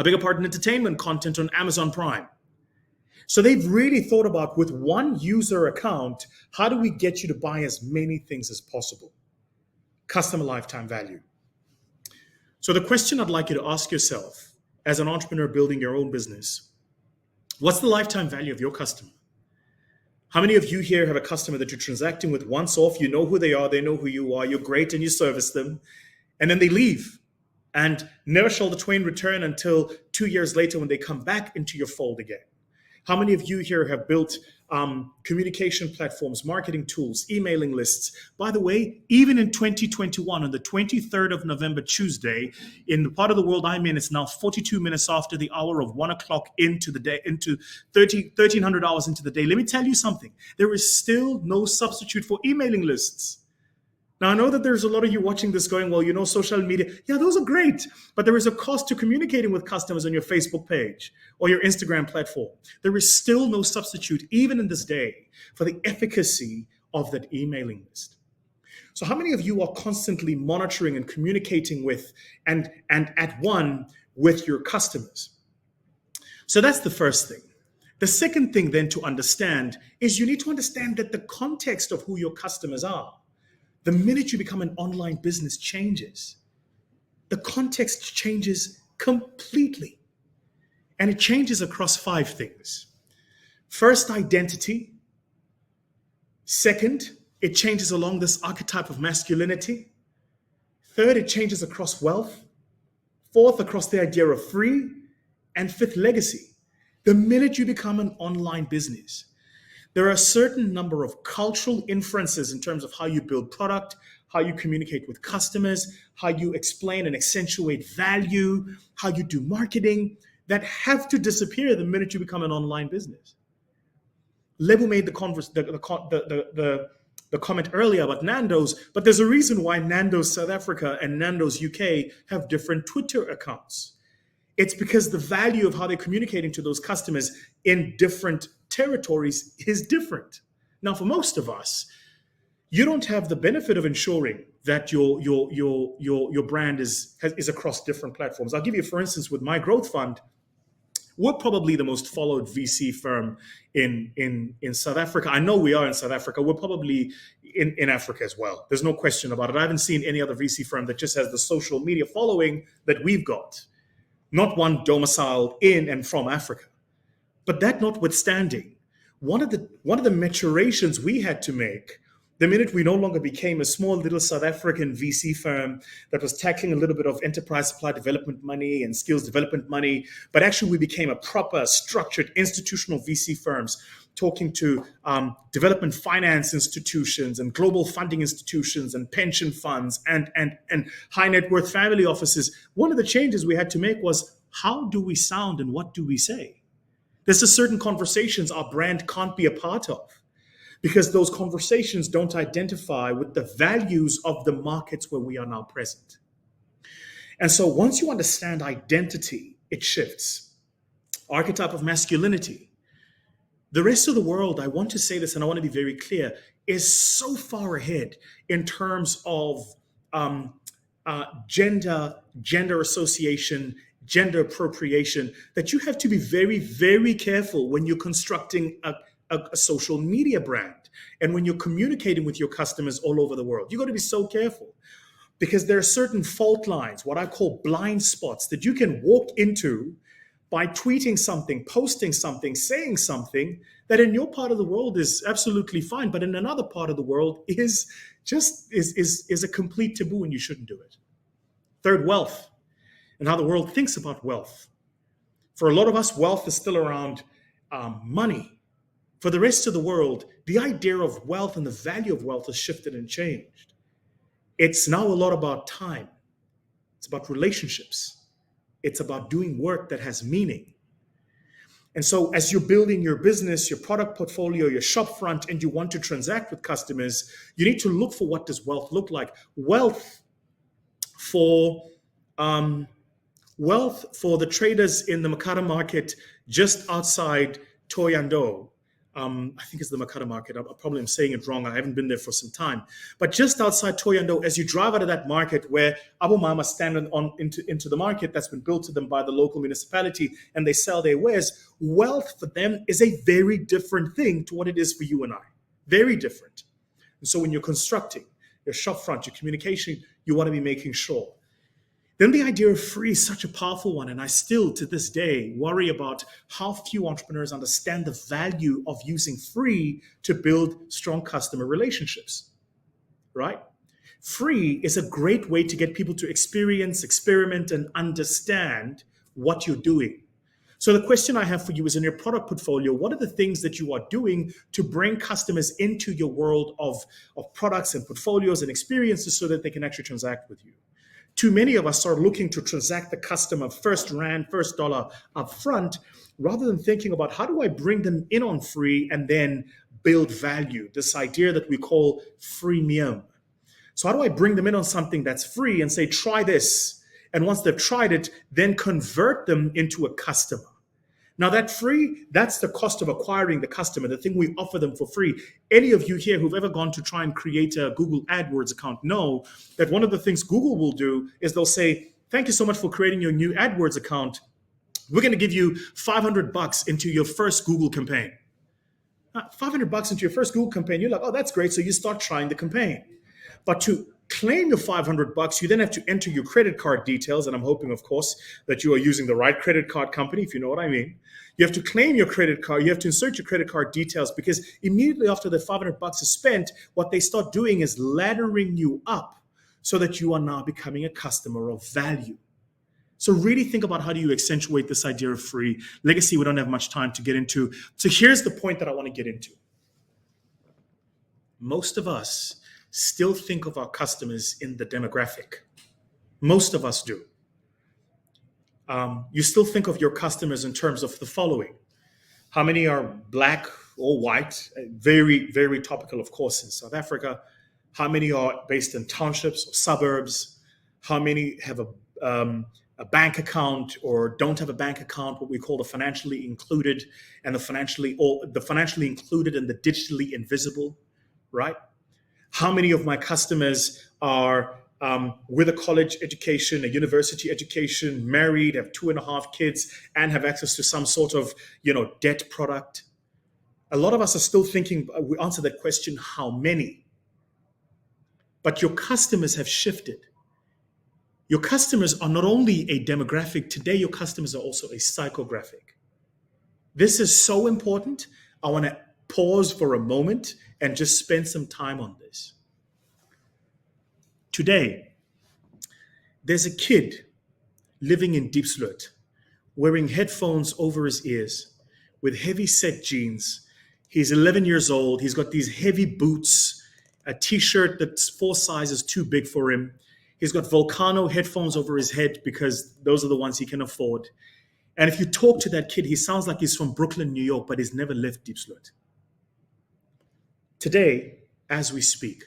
entertainment content on Amazon Prime. So they've really thought about, with one user account, how do we get you to buy as many things as possible? Customer lifetime value. So the question I'd like you to ask yourself, as an entrepreneur building your own business, what's the lifetime value of your customer? How many of you here have a customer that you're transacting with once off? You know who they are, they know who you are, you're great and you service them, and then they leave. And never shall the twain return until 2 years later when they come back into your fold again. How many of you here have built communication platforms, marketing tools, emailing lists? By the way, even in 2021, on the 23rd of November, Tuesday, in the part of the world I'm in, it's now 42 minutes after the hour of 1 o'clock into the day, into 1,300 hours into the day. Let me tell you something. There is still no substitute for emailing lists. Now, I know that there's a lot of you watching this going, well, social media. Yeah, those are great. But there is a cost to communicating with customers on your Facebook page or your Instagram platform. There is still no substitute, even in this day, for the efficacy of that emailing list. So how many of you are constantly monitoring and communicating with and at one with your customers? So that's the first thing. The second thing then to understand is you need to understand that the context of who your customers are. The minute you become an online business changes. The context changes completely. And it changes across 5 things. First, identity. Second, it changes along this archetype of masculinity. Third, it changes across wealth. Fourth, across the idea of free. And fifth, legacy. The minute you become an online business, there are a certain number of cultural inferences in terms of how you build product, how you communicate with customers, how you explain and accentuate value, how you do marketing, that have to disappear the minute you become an online business. Lebu made the comment earlier about Nando's, but there's a reason why Nando's South Africa and Nando's UK have different Twitter accounts. It's because the value of how they're communicating to those customers in different territories is different. Now, for most of us, you don't have the benefit of ensuring that your brand is across different platforms. I'll give you, for instance, with my growth fund, we're probably the most followed VC firm in South Africa. I know we are in South Africa. We're probably in Africa as well. There's no question about it. I haven't seen any other VC firm that just has the social media following that we've got. Not one domiciled in and from Africa. But that notwithstanding, one of the maturations we had to make the minute we no longer became a small little South African VC firm that was tackling a little bit of enterprise supply development money and skills development money, but actually we became a proper structured institutional VC firms talking to development finance institutions and global funding institutions and pension funds and high net worth family offices. One of the changes we had to make was, how do we sound and what do we say? There's a certain conversations our brand can't be a part of, because those conversations don't identify with the values of the markets where we are now present. And so once you understand identity, it shifts. Archetype of masculinity. The rest of the world, I want to say this and I want to be very clear, is so far ahead in terms of gender association, gender appropriation, that you have to be very, very careful when you're constructing a social media brand and when you're communicating with your customers all over the world. You've got to be so careful, because there are certain fault lines, what I call blind spots, that you can walk into by tweeting something, posting something, saying something that in your part of the world is absolutely fine, but in another part of the world is a complete taboo and you shouldn't do it. Third, wealth, and how the world thinks about wealth. For a lot of us, wealth is still around money. For the rest of the world, the idea of wealth and the value of wealth has shifted and changed. It's now a lot about time. It's about relationships. It's about doing work that has meaning. And so as you're building your business, your product portfolio, your shop front, and you want to transact with customers, you need to look for, what does wealth look like? Wealth for the traders in the Makata market just outside Thohoyandou. I think it's the Makata market. I probably am saying it wrong. I haven't been there for some time. But just outside Thohoyandou, as you drive out of that market where Abu Mama stand into the market that's been built to them by the local municipality and they sell their wares, wealth for them is a very different thing to what it is for you and I. Very different. And so when you're constructing your shop front, your communication, you want to be making sure. Then the idea of free is such a powerful one. And I still, to this day, worry about how few entrepreneurs understand the value of using free to build strong customer relationships, right? Free is a great way to get people to experience, experiment, and understand what you're doing. So the question I have for you is, in your product portfolio, what are the things that you are doing to bring customers into your world of products and portfolios and experiences so that they can actually transact with you? Too many of us are looking to transact the customer first rand, first dollar up front, rather than thinking about how do I bring them in on free and then build value, this idea that we call freemium. So how do I bring them in on something that's free and say, try this? And once they've tried it, then convert them into a customer. Now that free, that's the cost of acquiring the customer, the thing we offer them for free. Any of you here who've ever gone to try and create a Google AdWords account know that one of the things Google will do is they'll say, thank you so much for creating your new AdWords account. We're going to give you $500 into your first Google campaign. $500 into your first Google campaign, you're like, oh, that's great. So you start trying the campaign. But to claim your $500, you then have to enter your credit card details. And I'm hoping, of course, that you are using the right credit card company, if you know what I mean. You have to claim your credit card. You have to insert your credit card details, because immediately after the $500 is spent, what they start doing is laddering you up so that you are now becoming a customer of value. So really think about, how do you accentuate this idea of free? Legacy, we don't have much time to get into. So here's the point that I want to get into. Most of us still think of our customers in the demographic. Most of us do. You still think of your customers in terms of the following. How many are black or white? Very, very topical, of course, in South Africa. How many are based in townships or suburbs? How many have a bank account or don't have a bank account, what we call the financially included, and the financially included and the digitally invisible, right? How many of my customers are with a college education, a university education, married, have 2.5 kids, and have access to some sort of, debt product? A lot of us are still thinking, we answer that question, how many? But your customers have shifted. Your customers are not only a demographic, today your customers are also a psychographic. This is so important. I want to pause for a moment and just spend some time on this. Today, there's a kid living in Diepsloot, wearing headphones over his ears, with heavy set jeans. He's 11 years old. He's got these heavy boots, a t-shirt that's 4 sizes too big for him. He's got Volcano headphones over his head because those are the ones he can afford. And if you talk to that kid, he sounds like he's from Brooklyn, New York, but he's never left Diepsloot. Today, as we speak,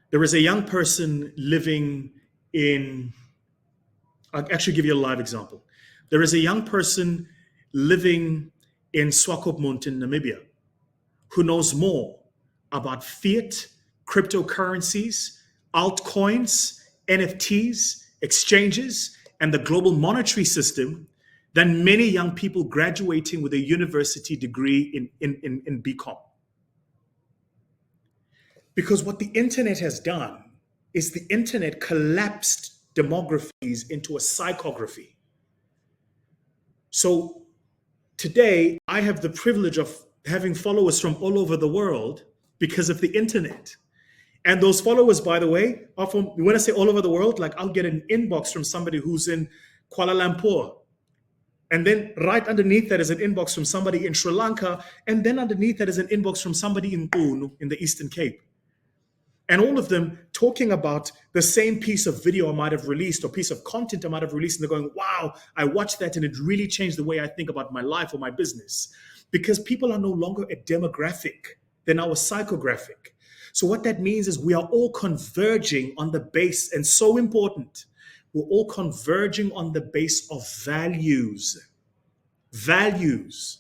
there is a young person living in, I'll actually give you a live example. There is a young person living in Swakopmund in Namibia who knows more about fiat, cryptocurrencies, altcoins, NFTs, exchanges, and the global monetary system than many young people graduating with a university degree in BCom. Because what the internet has done is the internet collapsed demographies into a psychography. So today, I have the privilege of having followers from all over the world because of the internet. And those followers, by the way, are from, when I say all over the world, like I'll get an inbox from somebody who's in Kuala Lumpur. And then right underneath that is an inbox from somebody in Sri Lanka. And then underneath that is an inbox from somebody in Kunu in the Eastern Cape. And all of them talking about the same piece of video I might have released or piece of content I might have released. And they're going, wow, I watched that and it really changed the way I think about my life or my business. Because people are no longer a demographic. They're now a psychographic. So what that means is we are all converging on the base, and so important, we're all converging on the base of values. Values.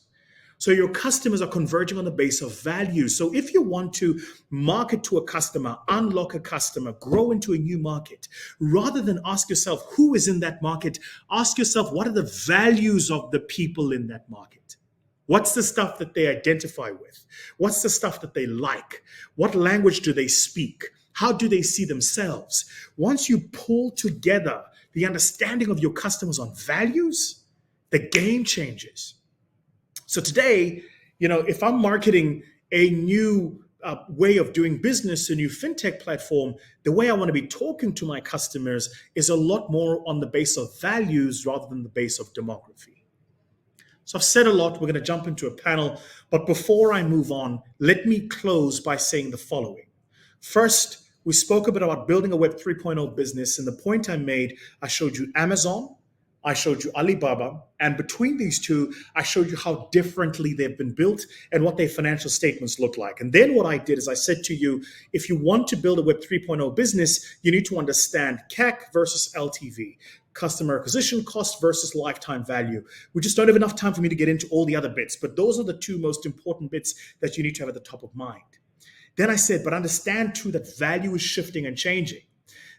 So your customers are converging on the base of values. So if you want to market to a customer, unlock a customer, grow into a new market, rather than ask yourself who is in that market, ask yourself what are the values of the people in that market? What's the stuff that they identify with? What's the stuff that they like? What language do they speak? How do they see themselves? Once you pull together the understanding of your customers on values, the game changes. So today, if I'm marketing a new way of doing business, a new fintech platform, the way I want to be talking to my customers is a lot more on the base of values rather than the base of demography. So I've said a lot. We're going to jump into a panel. But before I move on, let me close by saying the following. First, we spoke a bit about building a Web 3.0 business. And the point I made, I showed you Amazon, I showed you Alibaba, and between these two, I showed you how differently they've been built and what their financial statements look like. And then what I did is I said to you, if you want to build a Web 3.0 business, you need to understand CAC versus LTV, customer acquisition cost versus lifetime value. We just don't have enough time for me to get into all the other bits, but those are the two most important bits that you need to have at the top of mind. Then I said, but understand too that value is shifting and changing.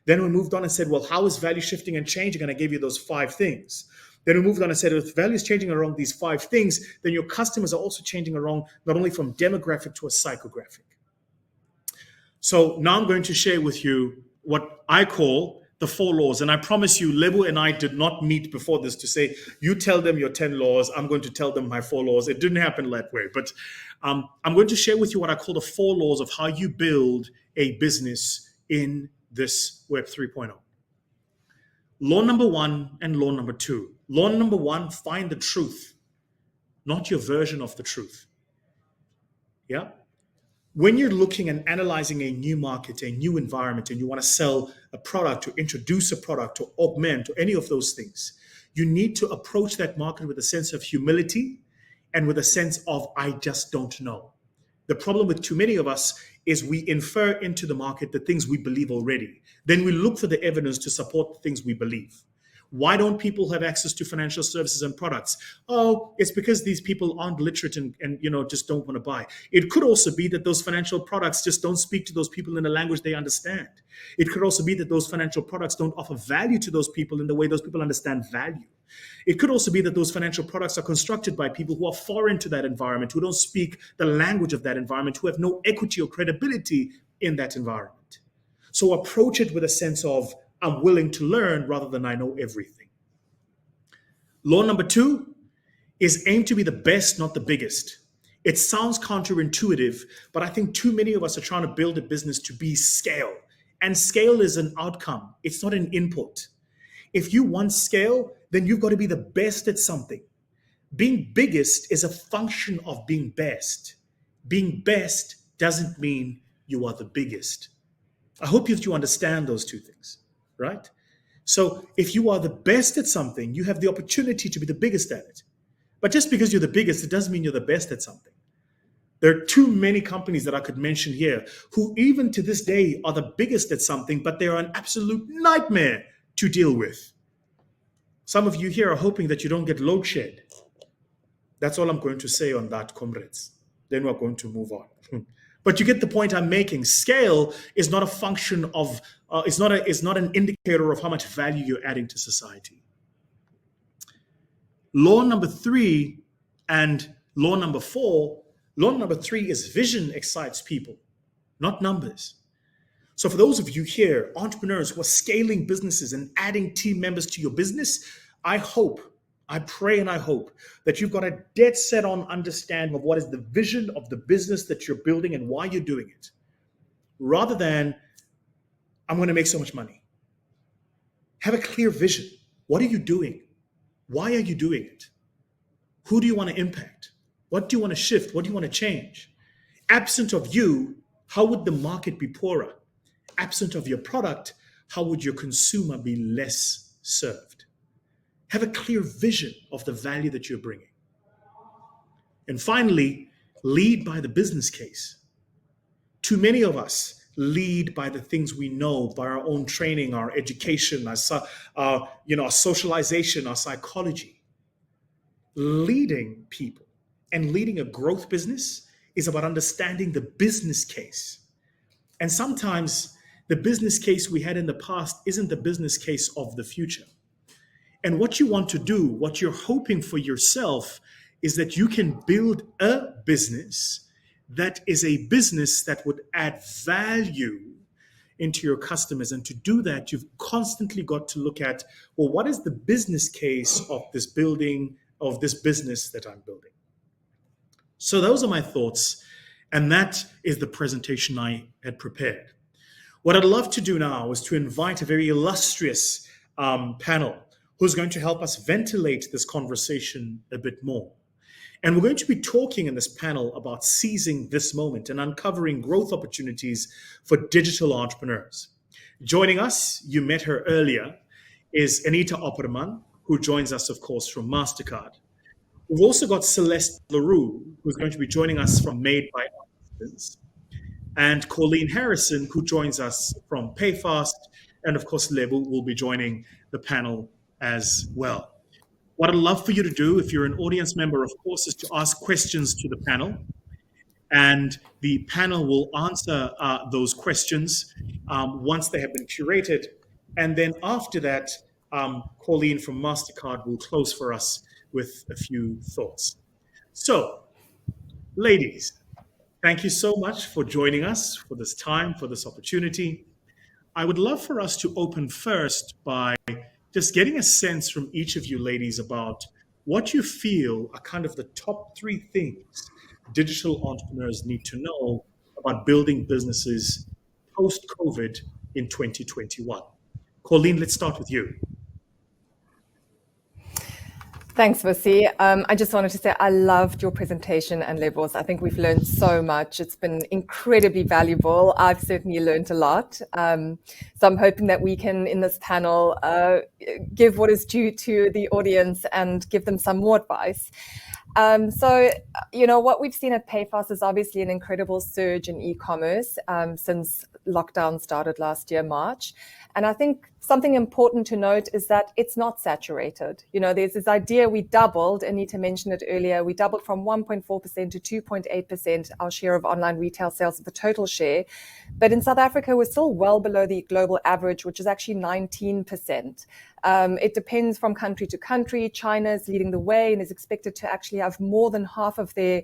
Then we moved on and said, well, how is value shifting and changing? And I gave you those 5 things. Then we moved on and said, if value is changing around these 5 things, then your customers are also changing around not only from demographic to a psychographic. So now I'm going to share with you what I call the 4 laws. And I promise you, Lebu and I did not meet before this to say, you tell them your 10 laws, I'm going to tell them my 4 laws. It didn't happen that way. But I'm going to share with you what I call the 4 laws of how you build a business in this Web 3.0. Law number 1 and law number 2. Law number 1, find the truth, not your version of the truth. Yeah? When you're looking and analyzing a new market, a new environment, and you want to sell a product, to introduce a product, to augment, or any of those things, you need to approach that market with a sense of humility and with a sense of, I just don't know. The problem with too many of us is we infer into the market the things we believe already. Then we look for the evidence to support the things we believe. Why don't people have access to financial services and products? Oh, it's because these people aren't literate and just don't want to buy. It could also be that those financial products just don't speak to those people in a language they understand. It could also be that those financial products don't offer value to those people in the way those people understand value. It could also be that those financial products are constructed by people who are foreign to that environment, who don't speak the language of that environment, who have no equity or credibility in that environment. So approach it with a sense of, I'm willing to learn rather than I know everything. Law number 2 is aim to be the best, not the biggest. It sounds counterintuitive, but I think too many of us are trying to build a business to be scale. And scale is an outcome. It's not an input. If you want scale, then you've got to be the best at something. Being biggest is a function of being best. Being best doesn't mean you are the biggest. I hope you understand those two things, right? So if you are the best at something, you have the opportunity to be the biggest at it. But just because you're the biggest, it doesn't mean you're the best at something. There are too many companies that I could mention here who even to this day are the biggest at something, but they are an absolute nightmare to deal with. Some of you here are hoping that you don't get load shed. That's all I'm going to say on that, comrades. Then we're going to move on. But you get the point I'm making. Scale is not a function of, it's not an indicator of how much value you're adding to society. Law number 3 and law number 4. Law number 3 is vision excites people, not numbers. So for those of you here, entrepreneurs who are scaling businesses and adding team members to your business, I pray and I hope that you've got a dead set on understanding of what is the vision of the business that you're building and why you're doing it. Rather than, I'm going to make so much money. Have a clear vision. What are you doing? Why are you doing it? Who do you want to impact? What do you want to shift? What do you want to change? Absent of you, how would the market be poorer? Absent of your product, how would your consumer be less served? Have a clear vision of the value that you're bringing. And finally, lead by the business case. Too many of us lead by the things we know, by our own training, our education, our socialization, our psychology. Leading people and leading a growth business is about understanding the business case. And sometimes the business case we had in the past isn't the business case of the future. And what you want to do, what you're hoping for yourself, is that you can build a business that is a business that would add value into your customers. And to do that, you've constantly got to look at, well, what is the business case of this building, of this business that I'm building? So those are my thoughts. And that is the presentation I had prepared. What I'd love to do now is to invite a very illustrious panel who's going to help us ventilate this conversation a bit more. And we're going to be talking in this panel about seizing this moment and uncovering growth opportunities for digital entrepreneurs. Joining us, you met her earlier, is Anita Opperman, who joins us, of course, from Mastercard. We've also got Celeste LaRue, who's going to be joining us from Made by Artisans, and Colleen Harrison, who joins us from PayFast, and of course, Lebu will be joining the panel as well. What I'd love for you to do, if you're an audience member, of course, is to ask questions to the panel. And the panel will answer those questions once they have been curated. And then after that, Colleen from Mastercard will close for us with a few thoughts. So, ladies, thank you so much for joining us for this time, for this opportunity. I would love for us to open first by just getting a sense from each of you ladies about what you feel are kind of the top 3 things digital entrepreneurs need to know about building businesses post-COVID in 2021. Colleen, let's start with you. Thanks, Vusi. I just wanted to say I loved your presentation and levels. I think we've learned so much. It's been incredibly valuable. I've certainly learned a lot. So I'm hoping that we can, in this panel, give what is due to the audience and give them some more advice. What we've seen at PayFast is obviously an incredible surge in e-commerce since lockdown started last year, March. And I think something important to note is that it's not saturated. There's this idea we doubled, Anita mentioned it earlier, we doubled from 1.4% to 2.8% our share of online retail sales of the total share. But in South Africa, we're still well below the global average, which is actually 19%. It depends from country to country. China is leading the way and is expected to actually have more than half of their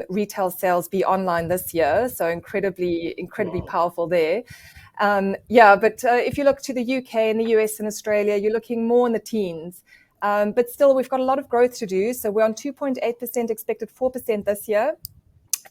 retail sales be online this year. So incredibly wow. Powerful there. But if you look to the UK and the US and Australia, you're looking more in the teens. But still, we've got a lot of growth to do. So we're on 2.8%, expected 4% this year.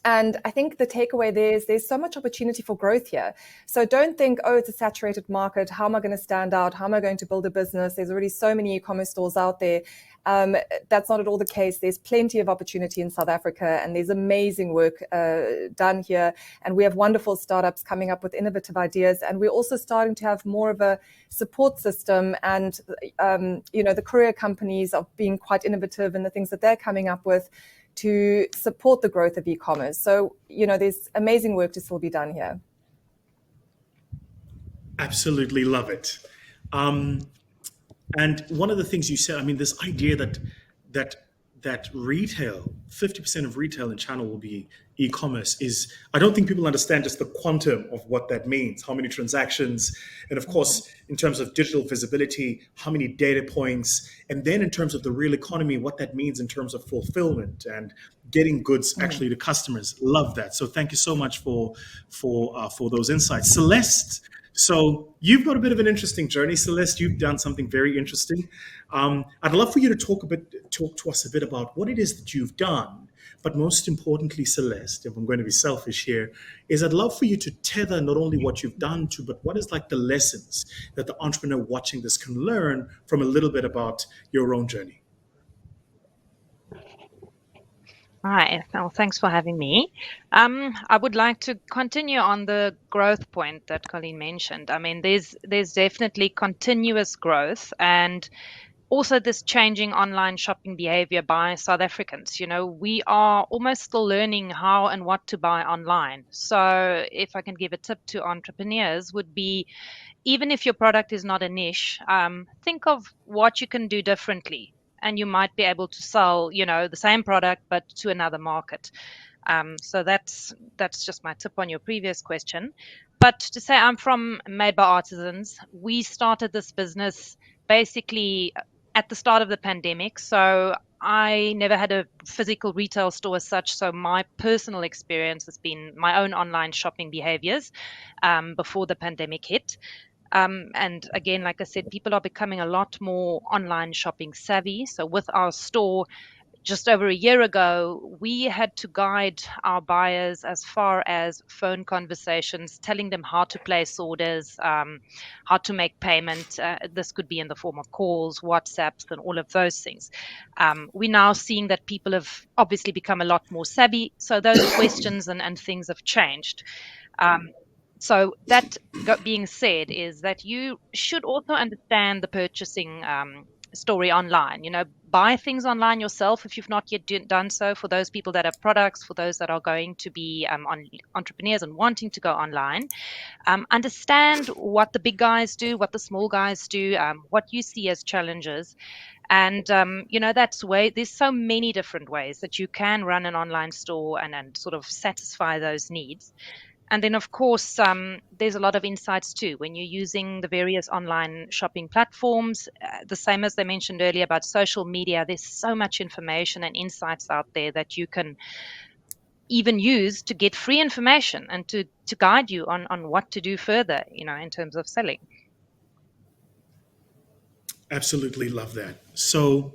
And I think the takeaway there is there's so much opportunity for growth here. So don't think, oh, it's a saturated market. How am I going to stand out? How am I going to build a business? There's already so many e-commerce stores out there. That's not at all the case. There's plenty of opportunity in South Africa, and there's amazing work done here. And we have wonderful startups coming up with innovative ideas. And we're also starting to have more of a support system. And, the courier companies are being quite innovative in the things that they're coming up with to support the growth of e-commerce. So, there's amazing work to still be done here. Absolutely love it. And one of the things you said, this idea that retail, 50% of retail in China will be e-commerce is, I don't think people understand just the quantum of what that means, how many transactions, and of course, in terms of digital visibility, how many data points, and then in terms of the real economy, what that means in terms of fulfillment and getting goods actually to customers. Love that. So thank you so much for those insights. Celeste, so you've got a bit of an interesting journey, Celeste. You've done something very interesting. I'd love for you to talk to us a bit about what it is that you've done. But most importantly, Celeste, if I'm going to be selfish here, is I'd love for you to tether not only what you've done to, but what is like the lessons that the entrepreneur watching this can learn from a little bit about your own journey. Hi, well, thanks for having me. I would like to continue on the growth point that Colleen mentioned. There's definitely continuous growth and also this changing online shopping behavior by South Africans. We are almost still learning how and what to buy online. So if I can give a tip to entrepreneurs would be, even if your product is not a niche, think of what you can do differently. And you might be able to sell, the same product, but to another market. So that's just my tip on your previous question. But to say I'm from Made by Artisans, we started this business basically at the start of the pandemic. So I never had a physical retail store as such. So my personal experience has been my own online shopping behaviors before the pandemic hit. And again, like I said, people are becoming a lot more online shopping savvy. So with our store, just over a year ago, we had to guide our buyers as far as phone conversations, telling them how to place orders, how to make payment. This could be in the form of calls, WhatsApps, and all of those things. We're now seeing that people have obviously become a lot more savvy. So those questions and things have changed. Um, so that being said, is that you should also understand the purchasing story online. Buy things online yourself if you've not yet done so. For those people that have products, for those that are going to be entrepreneurs and wanting to go online, understand what the big guys do, what the small guys do, what you see as challenges. And there's so many different ways that you can run an online store and sort of satisfy those needs. And then, of course, there's a lot of insights too when you're using the various online shopping platforms. The same as they mentioned earlier about social media, there's so much information and insights out there that you can even use to get free information and to guide you on what to do further, in terms of selling. Absolutely love that. So,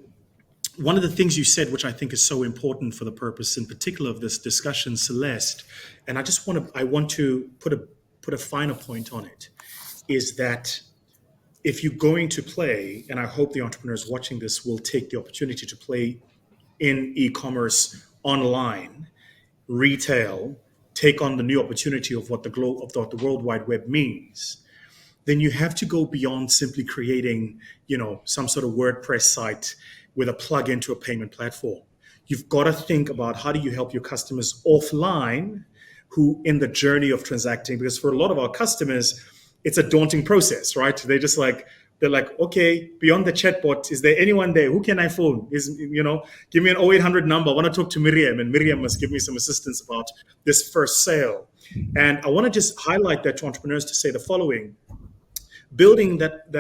one of the things you said, which I think is so important for the purpose in particular of this discussion, Celeste, and I want to put a finer point on it, is that if you're going to play, and I hope the entrepreneurs watching this will take the opportunity to play in e-commerce online, retail, take on the new opportunity of what the World Wide Web means, then you have to go beyond simply creating, some sort of WordPress site with a plug into a payment platform. You've got to think about how do you help your customers offline who in the journey of transacting, because for a lot of our customers, it's a daunting process, right? They're like, okay, beyond the chatbot, is there anyone there? Who can I phone? Give me an 0800 number. I want to talk to Miriam, and Miriam must give me some assistance about this first sale. And I want to just highlight that to entrepreneurs to say the following: building that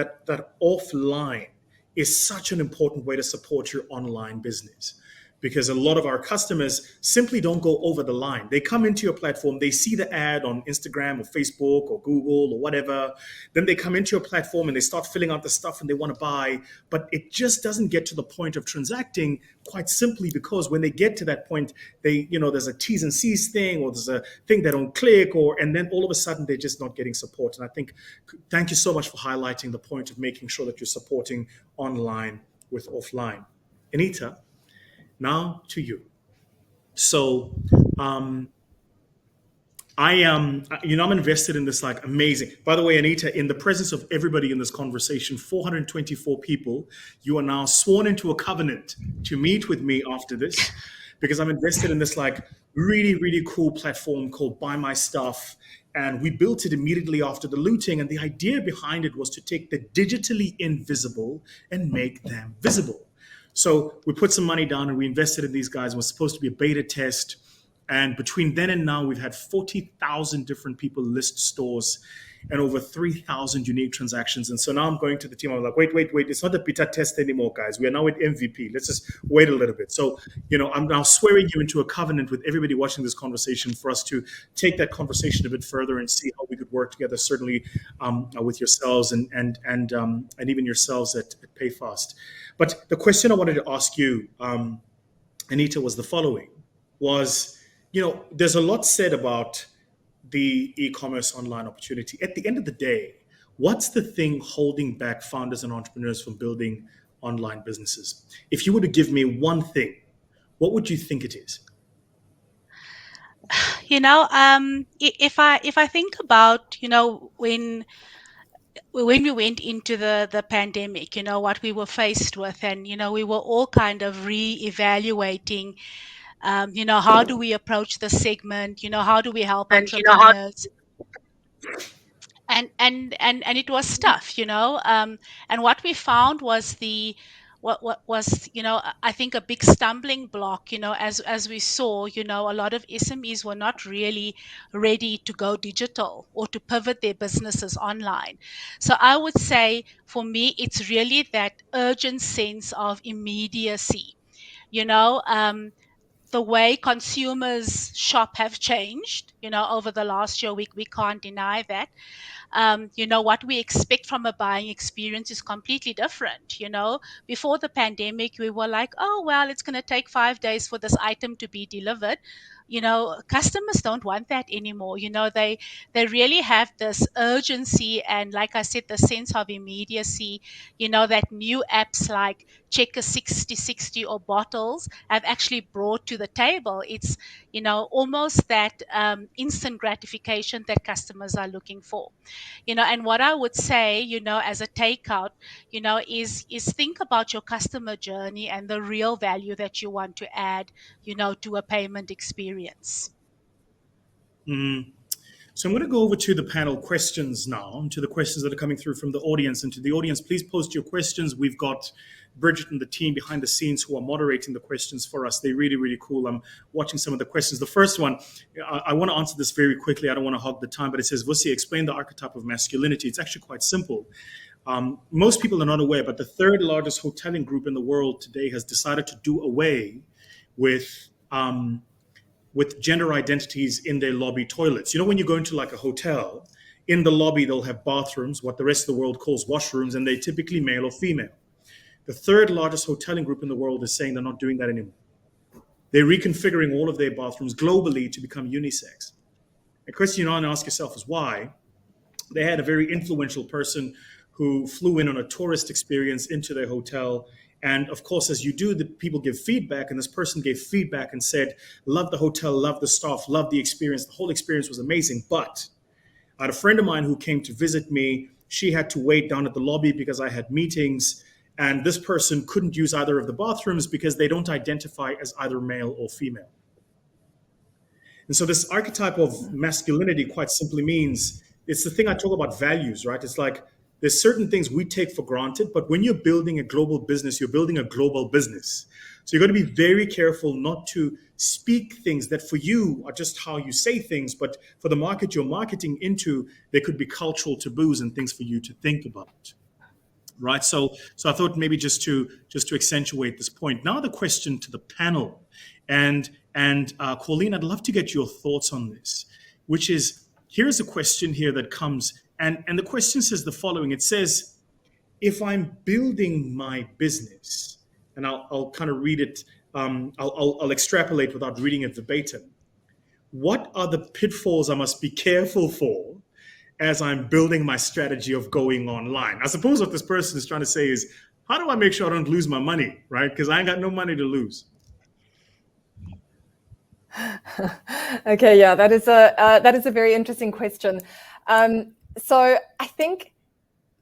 offline is such an important way to support your online business, because a lot of our customers simply don't go over the line. They come into your platform, they see the ad on Instagram or Facebook or Google or whatever. Then they come into your platform and they start filling out the stuff and they want to buy, but it just doesn't get to the point of transacting, quite simply because when they get to that point, there's a T's and C's thing, or there's a thing they don't click, and then all of a sudden they're just not getting support. And I think, thank you so much for highlighting the point of making sure that you're supporting online with offline. Anita, now to you. So, I am, I'm invested in this, like, amazing. By the way, Anita, in the presence of everybody in this conversation, 424 people, you are now sworn into a covenant to meet with me after this, because I'm invested in this, like, really, really cool platform called Buy My Stuff. And we built it immediately after the looting. And the idea behind it was to take the digitally invisible and make them visible. So we put some money down and we invested in these guys. It was supposed to be a beta test. And between then and now, we've had 40,000 different people list stores and over 3,000 unique transactions. And so now I'm going to the team. I'm like, wait. It's not a beta test anymore, guys. We are now at MVP. Let's just wait a little bit. So, I'm now swearing you into a covenant with everybody watching this conversation for us to take that conversation a bit further and see how we could work together, certainly with yourselves and even yourselves at PayFast. But the question I wanted to ask you, Anita, was the following: there's a lot said about the e-commerce online opportunity. At the end of the day, what's the thing holding back founders and entrepreneurs from building online businesses? If you were to give me one thing, what would you think it is? If I think about, when we went into the pandemic, what we were faced with, and we were all kind of re-evaluating, how do we approach the segment, how do we help And how? entrepreneurs, and it was tough, and what we found was what was, I think, a big stumbling block, as we saw, a lot of SMEs were not really ready to go digital or to pivot their businesses online. So I would say, for me, it's really that urgent sense of immediacy. you know um, the way consumers shop have changed. over the last year. We can't deny that. What we expect from a buying experience is completely different. Before the pandemic, we were like, oh, well, it's going to take 5 days for this item to be delivered. Customers don't want that anymore. They really have this urgency and, like I said, the sense of immediacy, that new apps like Checker 6060 or Bottles have actually brought to the table. It's, almost that instant gratification that customers are looking for. And what I would say, as a takeout, is think about your customer journey and the real value that you want to add, to a payment experience. So I'm going to go over to the panel questions now, and to the questions that are coming through from the audience. And to the audience, please post your questions. We've got Bridget and the team behind the scenes who are moderating the questions for us. They're really, really cool. I'm watching some of the questions. The first one, I want to answer this very quickly. I don't want to hog the time, but it says, Vusi, explain the archetype of masculinity. It's actually quite simple. Most people are not aware, but the third largest hoteling group in the world today has decided to do away with gender identities in their lobby toilets. When you go into like a hotel, in the lobby, they'll have bathrooms, what the rest of the world calls washrooms, and they're typically male or female. The third largest hoteling group in the world is saying they're not doing that anymore. They're reconfiguring all of their bathrooms globally to become unisex. The question you want to ask yourself is why. They had a very influential person who flew in on a tourist experience into their hotel. And of course, as you do, the people give feedback, and this person gave feedback and said, love the hotel, love the staff, love the experience. The whole experience was amazing. But I had a friend of mine who came to visit me. She had to wait down at the lobby because I had meetings. And this person couldn't use either of the bathrooms because they don't identify as either male or female. And so this archetype of masculinity quite simply means, it's the thing I talk about values, right? It's like, there's certain things we take for granted, but when you're building a global business, you're building a global business. So you've got to be very careful not to speak things that for you are just how you say things, but for the market you're marketing into, there could be cultural taboos and things for you to think about. Right. So I thought maybe just to accentuate this point. Now the question to the panel, and Colleen, I'd love to get your thoughts on this, which is, here's a question here that comes. And the question says the following. It says, if I'm building my business, and I'll kind of read it, I'll extrapolate without reading it verbatim. What are the pitfalls I must be careful for as I'm building my strategy of going online? I suppose what this person is trying to say is, how do I make sure I don't lose my money, right? Because I ain't got no money to lose. Okay, yeah, that is a very interesting question. So I think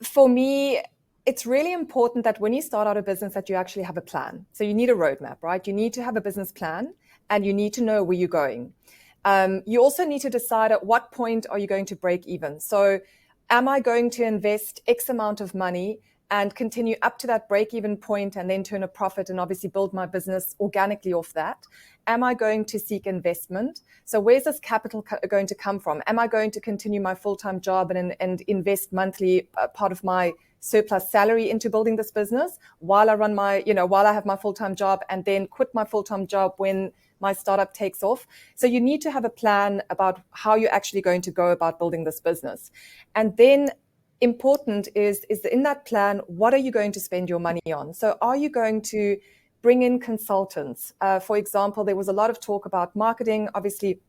for me, it's really important that when you start out a business that you actually have a plan. So you need a roadmap, right? You need to have a business plan, and you need to know where you're going. You also need to decide at what point are you going to break even. So am I going to invest X amount of money and continue up to that break-even point and then turn a profit and obviously build my business organically off that? Am I going to seek investment? So where's this capital going to come from? Am I going to continue my full-time job and invest monthly part of my surplus salary into building this business while I run while I have my full-time job, and then quit my full-time job when my startup takes off? So you need to have a plan about how you're actually going to go about building this business. And then important is in that plan, what are you going to spend your money on? So are you going to bring in consultants? For example, there was a lot of talk about marketing. Obviously,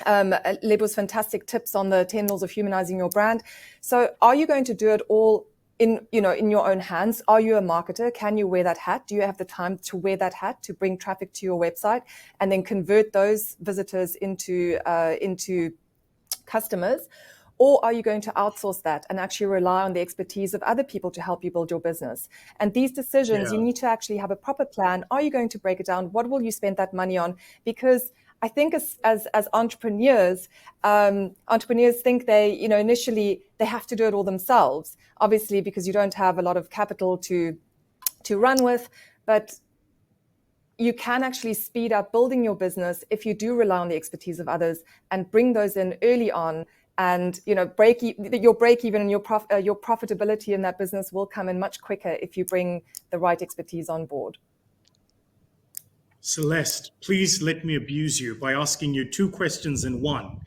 Lebo's fantastic tips on the 10 rules of humanizing your brand. So are you going to do it all in your own hands? Are you a marketer? Can you wear that hat? Do you have the time to wear that hat to bring traffic to your website and then convert those visitors into customers? Or are you going to outsource that and actually rely on the expertise of other people to help you build your business? And these decisions, you need to actually have a proper plan. Are you going to break it down? What will you spend that money on? Because I think as entrepreneurs, entrepreneurs think they, initially they have to do it all themselves, obviously, because you don't have a lot of capital to run with. But you can actually speed up building your business if you do rely on the expertise of others and bring those in early on. And your break even and your profitability in that business will come in much quicker if you bring the right expertise on board. Celeste, please let me abuse you by asking you two questions in one.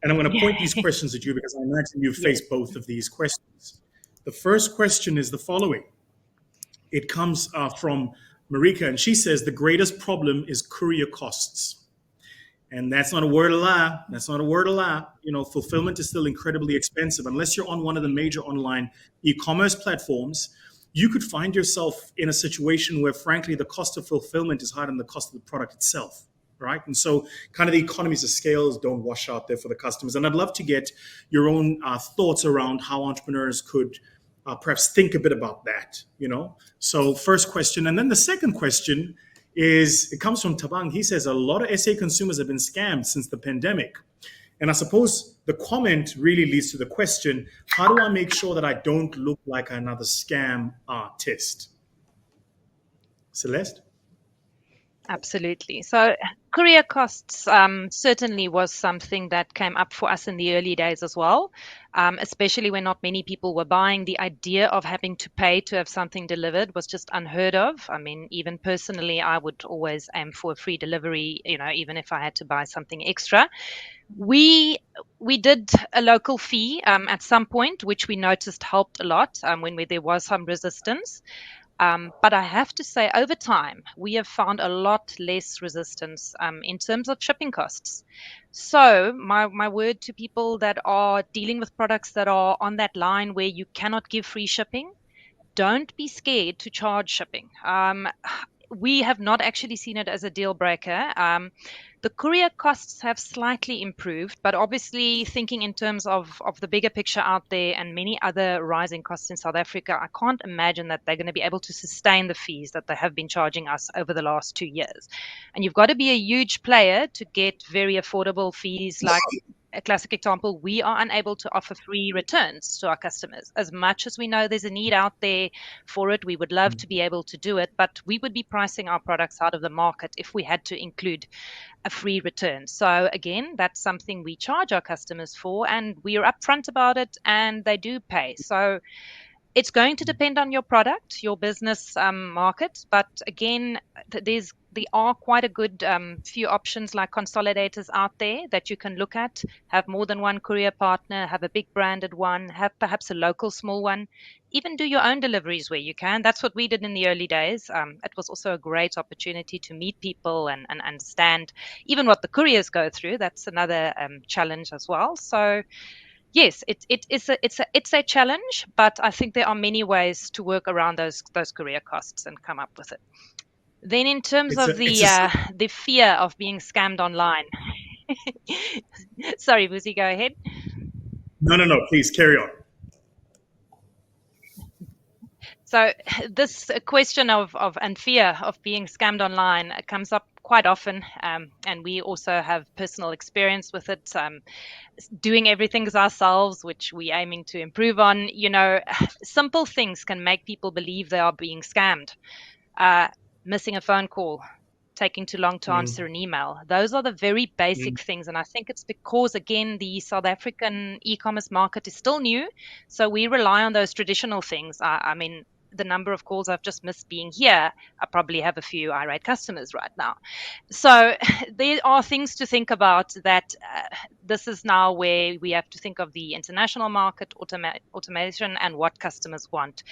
And I'm going to point these questions at you because I imagine you've Yes. faced both of these questions. The first question is the following. It comes from Marika, and she says the greatest problem is courier costs. And that's not a word of lie. That's not a word of lie. You know, fulfillment is still incredibly expensive. Unless you're on one of the major online e-commerce platforms, you could find yourself in a situation where, frankly, the cost of fulfillment is higher than the cost of the product itself, right? And so, kind of the economies of scales don't wash out there for the customers. And I'd love to get your own thoughts around how entrepreneurs could perhaps think a bit about that. You know, so first question, and then the second question is it comes from Tabang. He says a lot of SA consumers have been scammed since the pandemic. And I suppose the comment really leads to the question, how do I make sure that I don't look like another scam artist? Celeste? Absolutely. So courier costs certainly was something that came up for us in the early days as well, especially when not many people were buying. The idea of having to pay to have something delivered was just unheard of. I mean, even personally, I would always aim for a free delivery, you know, even if I had to buy something extra. We did a local fee at some point, which we noticed helped a lot when there was some resistance. But I have to say, over time, we have found a lot less resistance in terms of shipping costs. So, my word to people that are dealing with products that are on that line where you cannot give free shipping, don't be scared to charge shipping. We have not actually seen it as a deal breaker. The courier costs have slightly improved, but obviously, thinking in terms of the bigger picture out there and many other rising costs in South Africa, I can't imagine that they're going to be able to sustain the fees that they have been charging us over the last 2 years. And you've got to be a huge player to get very affordable fees. Like a classic example, we are unable to offer free returns to our customers. As much as we know there's a need out there for it, we would love to be able to do it, but we would be pricing our products out of the market if we had to include a free return. So again, that's something we charge our customers for, and we are upfront about it, and they do pay. So it's going to depend on your product, your business market, but again, there are quite a good few options like consolidators out there that you can look at. Have more than one courier partner, have a big branded one, have perhaps a local small one, even do your own deliveries where you can. That's what we did in the early days. It was also a great opportunity to meet people and understand even what the couriers go through. That's another challenge as well. So yes, it's a challenge, but I think there are many ways to work around those career costs and come up with it. Then, in terms It's of a, it's a, the fear of being scammed online, sorry, Buzi, go ahead. no, no, no, please carry on. So this question of and fear of being scammed online comes up quite often, and we also have personal experience with it. Doing everything ourselves, which we're aiming to improve on. You know, simple things can make people believe they are being scammed. Missing a phone call, taking too long to answer an email. Those are the very basic things. And I think it's because, again, the South African e-commerce market is still new. So we rely on those traditional things. I mean, the number of calls I've just missed being here, I probably have a few irate customers right now. So there are things to think about that this is now where we have to think of the international market, automation, and what customers want.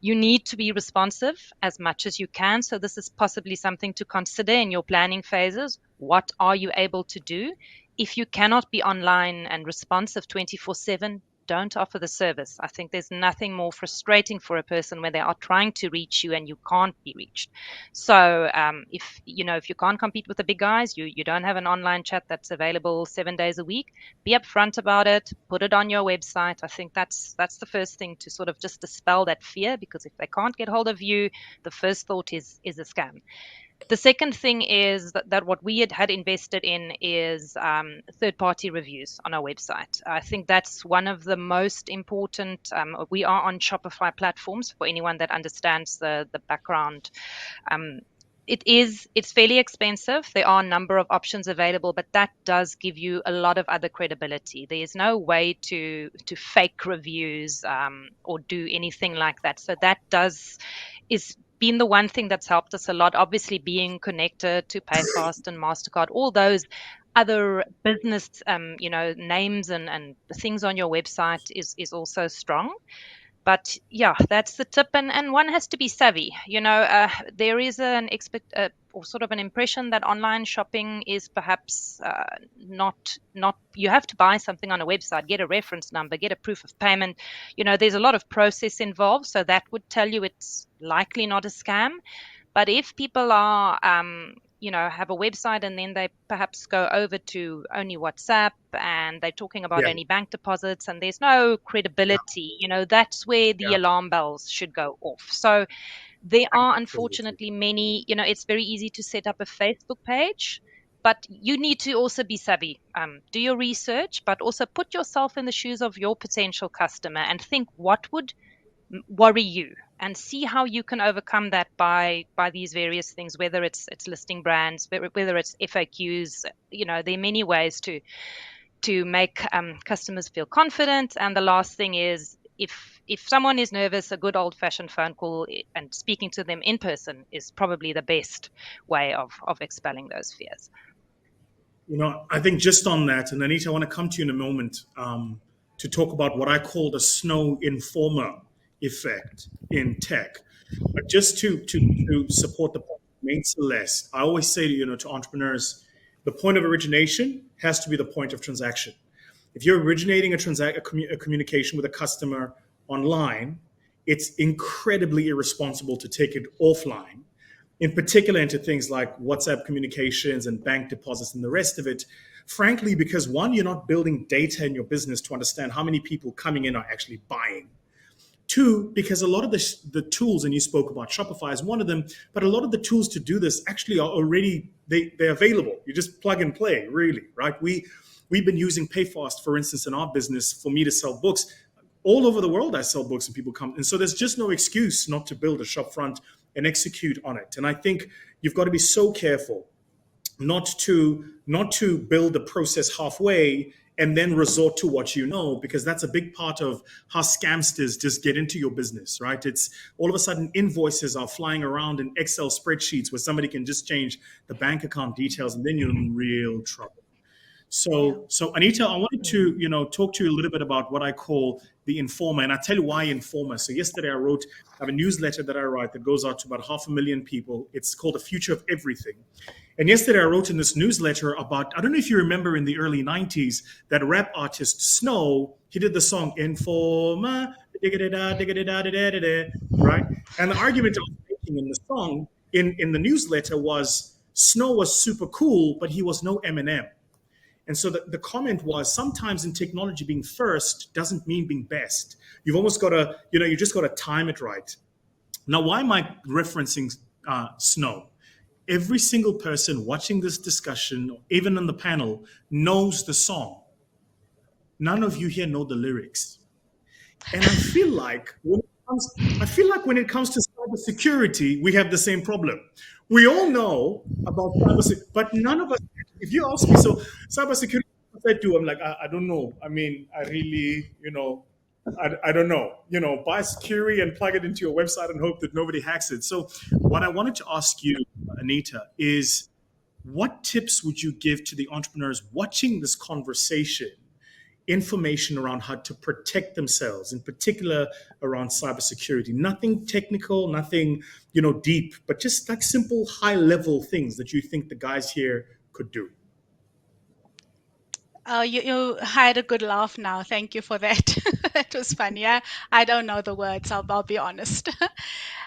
You need to be responsive as much as you can. So this is possibly something to consider in your planning phases. What are you able to do? If you cannot be online and responsive 24/7, don't offer the service. I think there's nothing more frustrating for a person when they are trying to reach you and you can't be reached. So if you can't compete with the big guys, you don't have an online chat that's available 7 days a week, be upfront about it, put it on your website. I think that's the first thing to sort of just dispel that fear, because if they can't get hold of you, the first thought is a scam. The second thing is that what we had invested in is third-party reviews on our website. I think that's one of the most important. We are on Shopify platforms for anyone that understands the background. It's fairly expensive. There are a number of options available, but that does give you a lot of other credibility. There is no way to fake reviews or do anything like that. So that is been the one thing that's helped us a lot. Obviously, being connected to PayFast and Mastercard, all those other business, names and things on your website is also strong. But yeah, that's the tip, and one has to be savvy. There is an expect or sort of an impression that online shopping is perhaps not. You have to buy something on a website, get a reference number, get a proof of payment. There's a lot of process involved, so that would tell you it's likely not a scam. But if people are, have a website and then they perhaps go over to only WhatsApp and they're talking about Yeah, only bank deposits and there's no yeah, credibility, that's where the yeah, alarm bells should go off. So there are absolutely. unfortunately many, it's very easy to set up a Facebook page. But you need to also be savvy. Do your research, but also put yourself in the shoes of your potential customer and think what would worry you, and see how you can overcome that by these various things, whether it's listing brands, whether it's FAQs. There are many ways to make customers feel confident. And the last thing is, if someone is nervous, a good old fashioned phone call and speaking to them in person is probably the best way of expelling those fears. I think just on that, and Anita, I want to come to you in a moment to talk about what I call the snow informer effect in tech. But just to support the point made, Celeste, I always say to entrepreneurs, the point of origination has to be the point of transaction. If you're originating a communication with a customer online, it's incredibly irresponsible to take it offline, in particular into things like WhatsApp communications and bank deposits and the rest of it. Frankly, because one, you're not building data in your business to understand how many people coming in are actually buying. Two, because a lot of the tools, and you spoke about Shopify as one of them, but a lot of the tools to do this actually are already they're available. You just plug and play, really, right? We've been using PayFast, for instance, in our business for me to sell books. All over the world, I sell books and people come. And so there's just no excuse not to build a shop front and execute on it. And I think you've got to be so careful not to build the process halfway and then resort to what because that's a big part of how scamsters just get into your business, right? It's all of a sudden invoices are flying around in Excel spreadsheets where somebody can just change the bank account details and then you're in real trouble. Yeah. So Anita, I wanted to, talk to you a little bit about what I call the informer, and I tell you why informer. So yesterday I have a newsletter that I write that goes out to about 500,000 people. It's called The Future of Everything. And yesterday I wrote in this newsletter about, I don't know if you remember in the early 90s, that rap artist Snow, he did the song Informer, digga-da-da, digga-da-da-da-da-da, right? And the argument I was making in the song, in the newsletter was Snow was super cool, but he was no Eminem. And so the comment was sometimes in technology, being first doesn't mean being best. You've almost got to, you just got to time it right. Now, why am I referencing Snow? Every single person watching this discussion, even on the panel, knows the song. None of you here know the lyrics. And I feel like when it comes to cybersecurity, we have the same problem. We all know about cybersecurity, but none of us. If you ask me, so cybersecurity, I do. I'm like, I don't know. I mean, I really, I don't know. Buy security and plug it into your website and hope that nobody hacks it. So, what I wanted to ask you, Anita, is what tips would you give to the entrepreneurs watching this conversation, information around how to protect themselves, in particular around cybersecurity? Nothing technical, nothing, deep, but just like simple high level things that you think the guys here could do. You had a good laugh now. Thank you for that. That was fun. Yeah, I don't know the words. I'll be honest.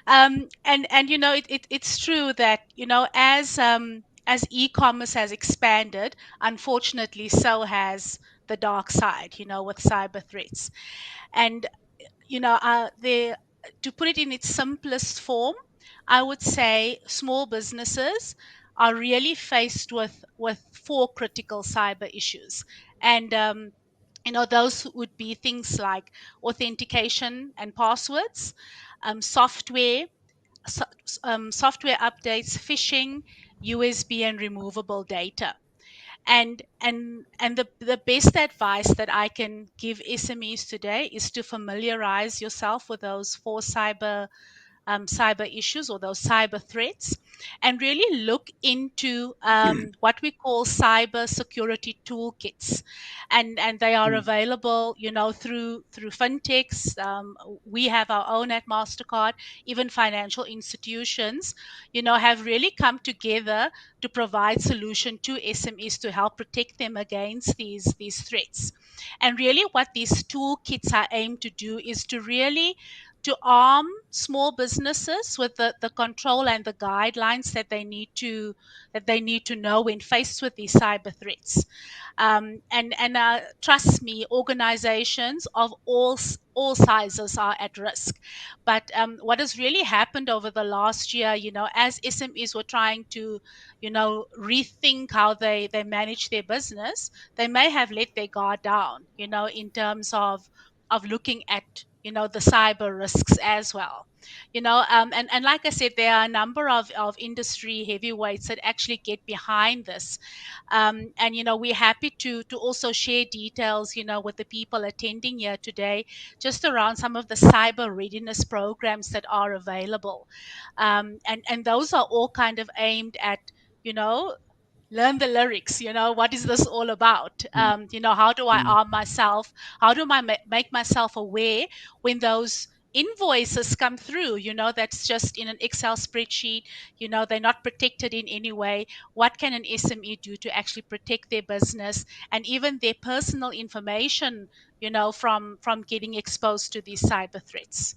And it's true that as e-commerce has expanded, unfortunately, so has the dark side. With cyber threats, and the to put it in its simplest form, I would say small businesses are really faced with four critical cyber issues, and those would be things like authentication and passwords, software, so, software updates, phishing, USB, and removable data. And the best advice that I can give SMEs today is to familiarize yourself with those four cyber cyber issues or those cyber threats, and really look into what we call cyber security toolkits, and they are available, through fintechs. We have our own at Mastercard. Even financial institutions, have really come together to provide solution to SMEs to help protect them against these threats. And really, what these toolkits are aimed to do is to really to arm small businesses with the control and the guidelines that they need to know when faced with these cyber threats. And trust me, organizations of all sizes are at risk. But what has really happened over the last year, as SMEs were trying to, rethink how they manage their business, they may have let their guard down, in terms of looking at, the cyber risks as well. And like I said, there are a number of industry heavyweights that actually get behind this. And we're happy to also share details, with the people attending here today, just around some of the cyber readiness programs that are available. And those are all kind of aimed at, you know learn the lyrics. What is this all about? How do I arm myself? How do I make myself aware when those invoices come through, that's just in an Excel spreadsheet, they're not protected in any way? What can an SME do to actually protect their business and even their personal information, from getting exposed to these cyber threats?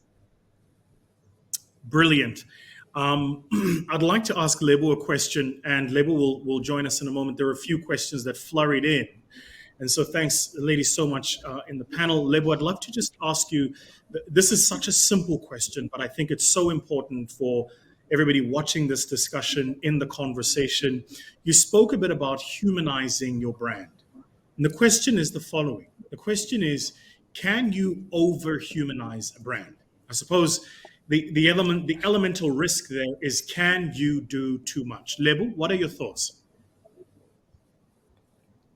Brilliant. I'd like to ask Lebo a question, and Lebo will join us in a moment. There are a few questions that flurried in. And so thanks, ladies, so much in the panel. Lebo, I'd love to just ask you, this is such a simple question, but I think it's so important for everybody watching this discussion, in the conversation. You spoke a bit about humanizing your brand. And the question is the following. The question is, can you over-humanize a brand? I suppose the elemental risk there is, can you do too much? Lebo, what are your thoughts?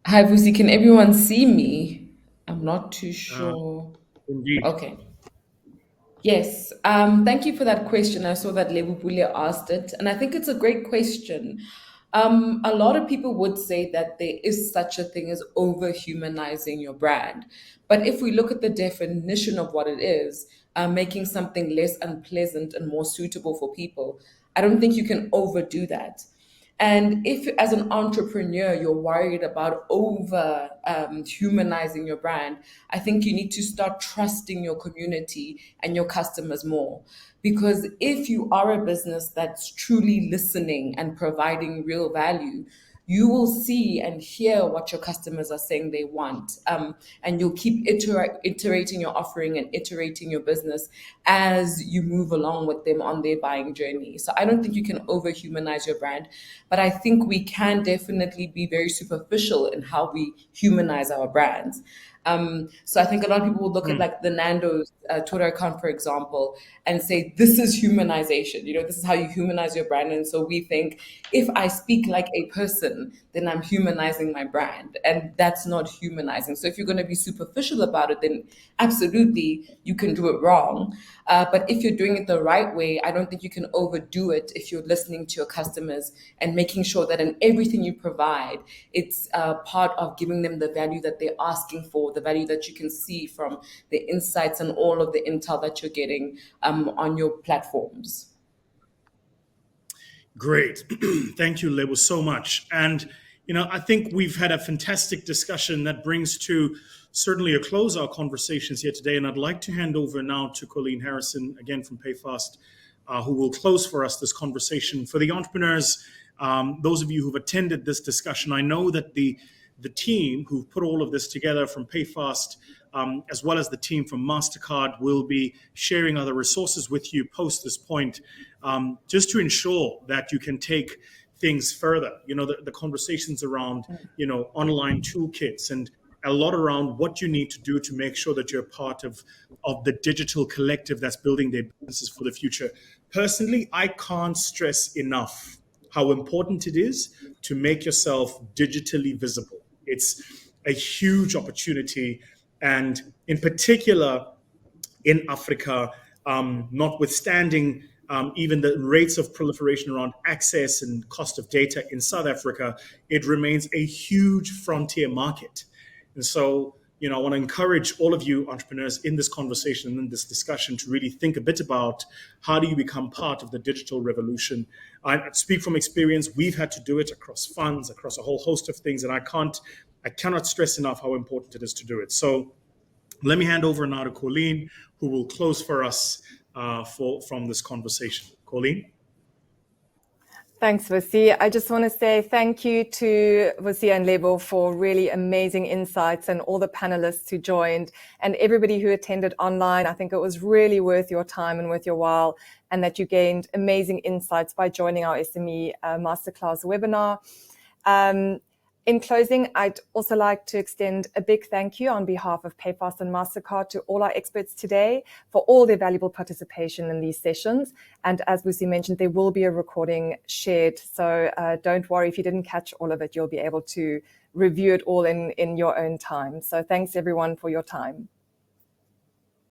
Hi, Vusi. Can everyone see me? I'm not too Uh, sure. Indeed. Okay. Yes. Thank you for that question. I saw that Lebubule asked it, and I think it's a great question. A lot of people would say that there is such a thing as over humanizing your brand. But if we look at the definition of what it is, making something less unpleasant and more suitable for people, I don't think you can overdo that. And if, as an entrepreneur, you're worried about over humanizing your brand, I think you need to start trusting your community and your customers more. Because if you are a business that's truly listening and providing real value, you will see and hear what your customers are saying they want. And you'll keep iterating your offering and iterating your business as you move along with them on their buying journey. So I don't think you can over humanize your brand, but I think we can definitely be very superficial in how we humanize our brands. So I think a lot of people will look at like the Nando's Twitter account, for example, and say, this is humanization. This is how you humanize your brand. And so we think, if I speak like a person, then I'm humanizing my brand. And that's not humanizing. So if you're going to be superficial about it, then absolutely you can do it wrong. But if you're doing it the right way, I don't think you can overdo it if you're listening to your customers and making sure that in everything you provide, it's part of giving them the value that they're asking for, the value that you can see from the insights and all of the intel that you're getting on your platforms. Great. Thank you, Lebo, so much. And, I think we've had a fantastic discussion that brings to certainly a close our conversations here today. And I'd like to hand over now to Colleen Harrison, again from PayFast, who will close for us this conversation. For the entrepreneurs, those of you who've attended this discussion, I know that the team who've put all of this together from PayFast, as well as the team from Mastercard, will be sharing other resources with you post this point, just to ensure that you can take things further. The conversations around, online toolkits, and a lot around what you need to do to make sure that you're part of the digital collective that's building their businesses for the future. Personally, I can't stress enough how important it is to make yourself digitally visible. It's a huge opportunity. And in particular, in Africa, notwithstanding even the rates of proliferation around access and cost of data in South Africa, it remains a huge frontier market. And so, I want to encourage all of you entrepreneurs in this conversation and in this discussion to really think a bit about how do you become part of the digital revolution. I speak from experience. We've had to do it across funds, across a whole host of things, and I cannot stress enough how important it is to do it. So let me hand over now to Colleen, who will close for us from this conversation. Colleen? Thanks, Vusi. I just want to say thank you to Vusi and Lebo for really amazing insights, and all the panelists who joined and everybody who attended online. I think it was really worth your time and worth your while, and that you gained amazing insights by joining our SME Masterclass webinar. In closing, I'd also like to extend a big thank you on behalf of PayFast and Mastercard to all our experts today for all their valuable participation in these sessions. And as Vusi mentioned, there will be a recording shared. So don't worry if you didn't catch all of it, you'll be able to review it all in your own time. So thanks everyone for your time.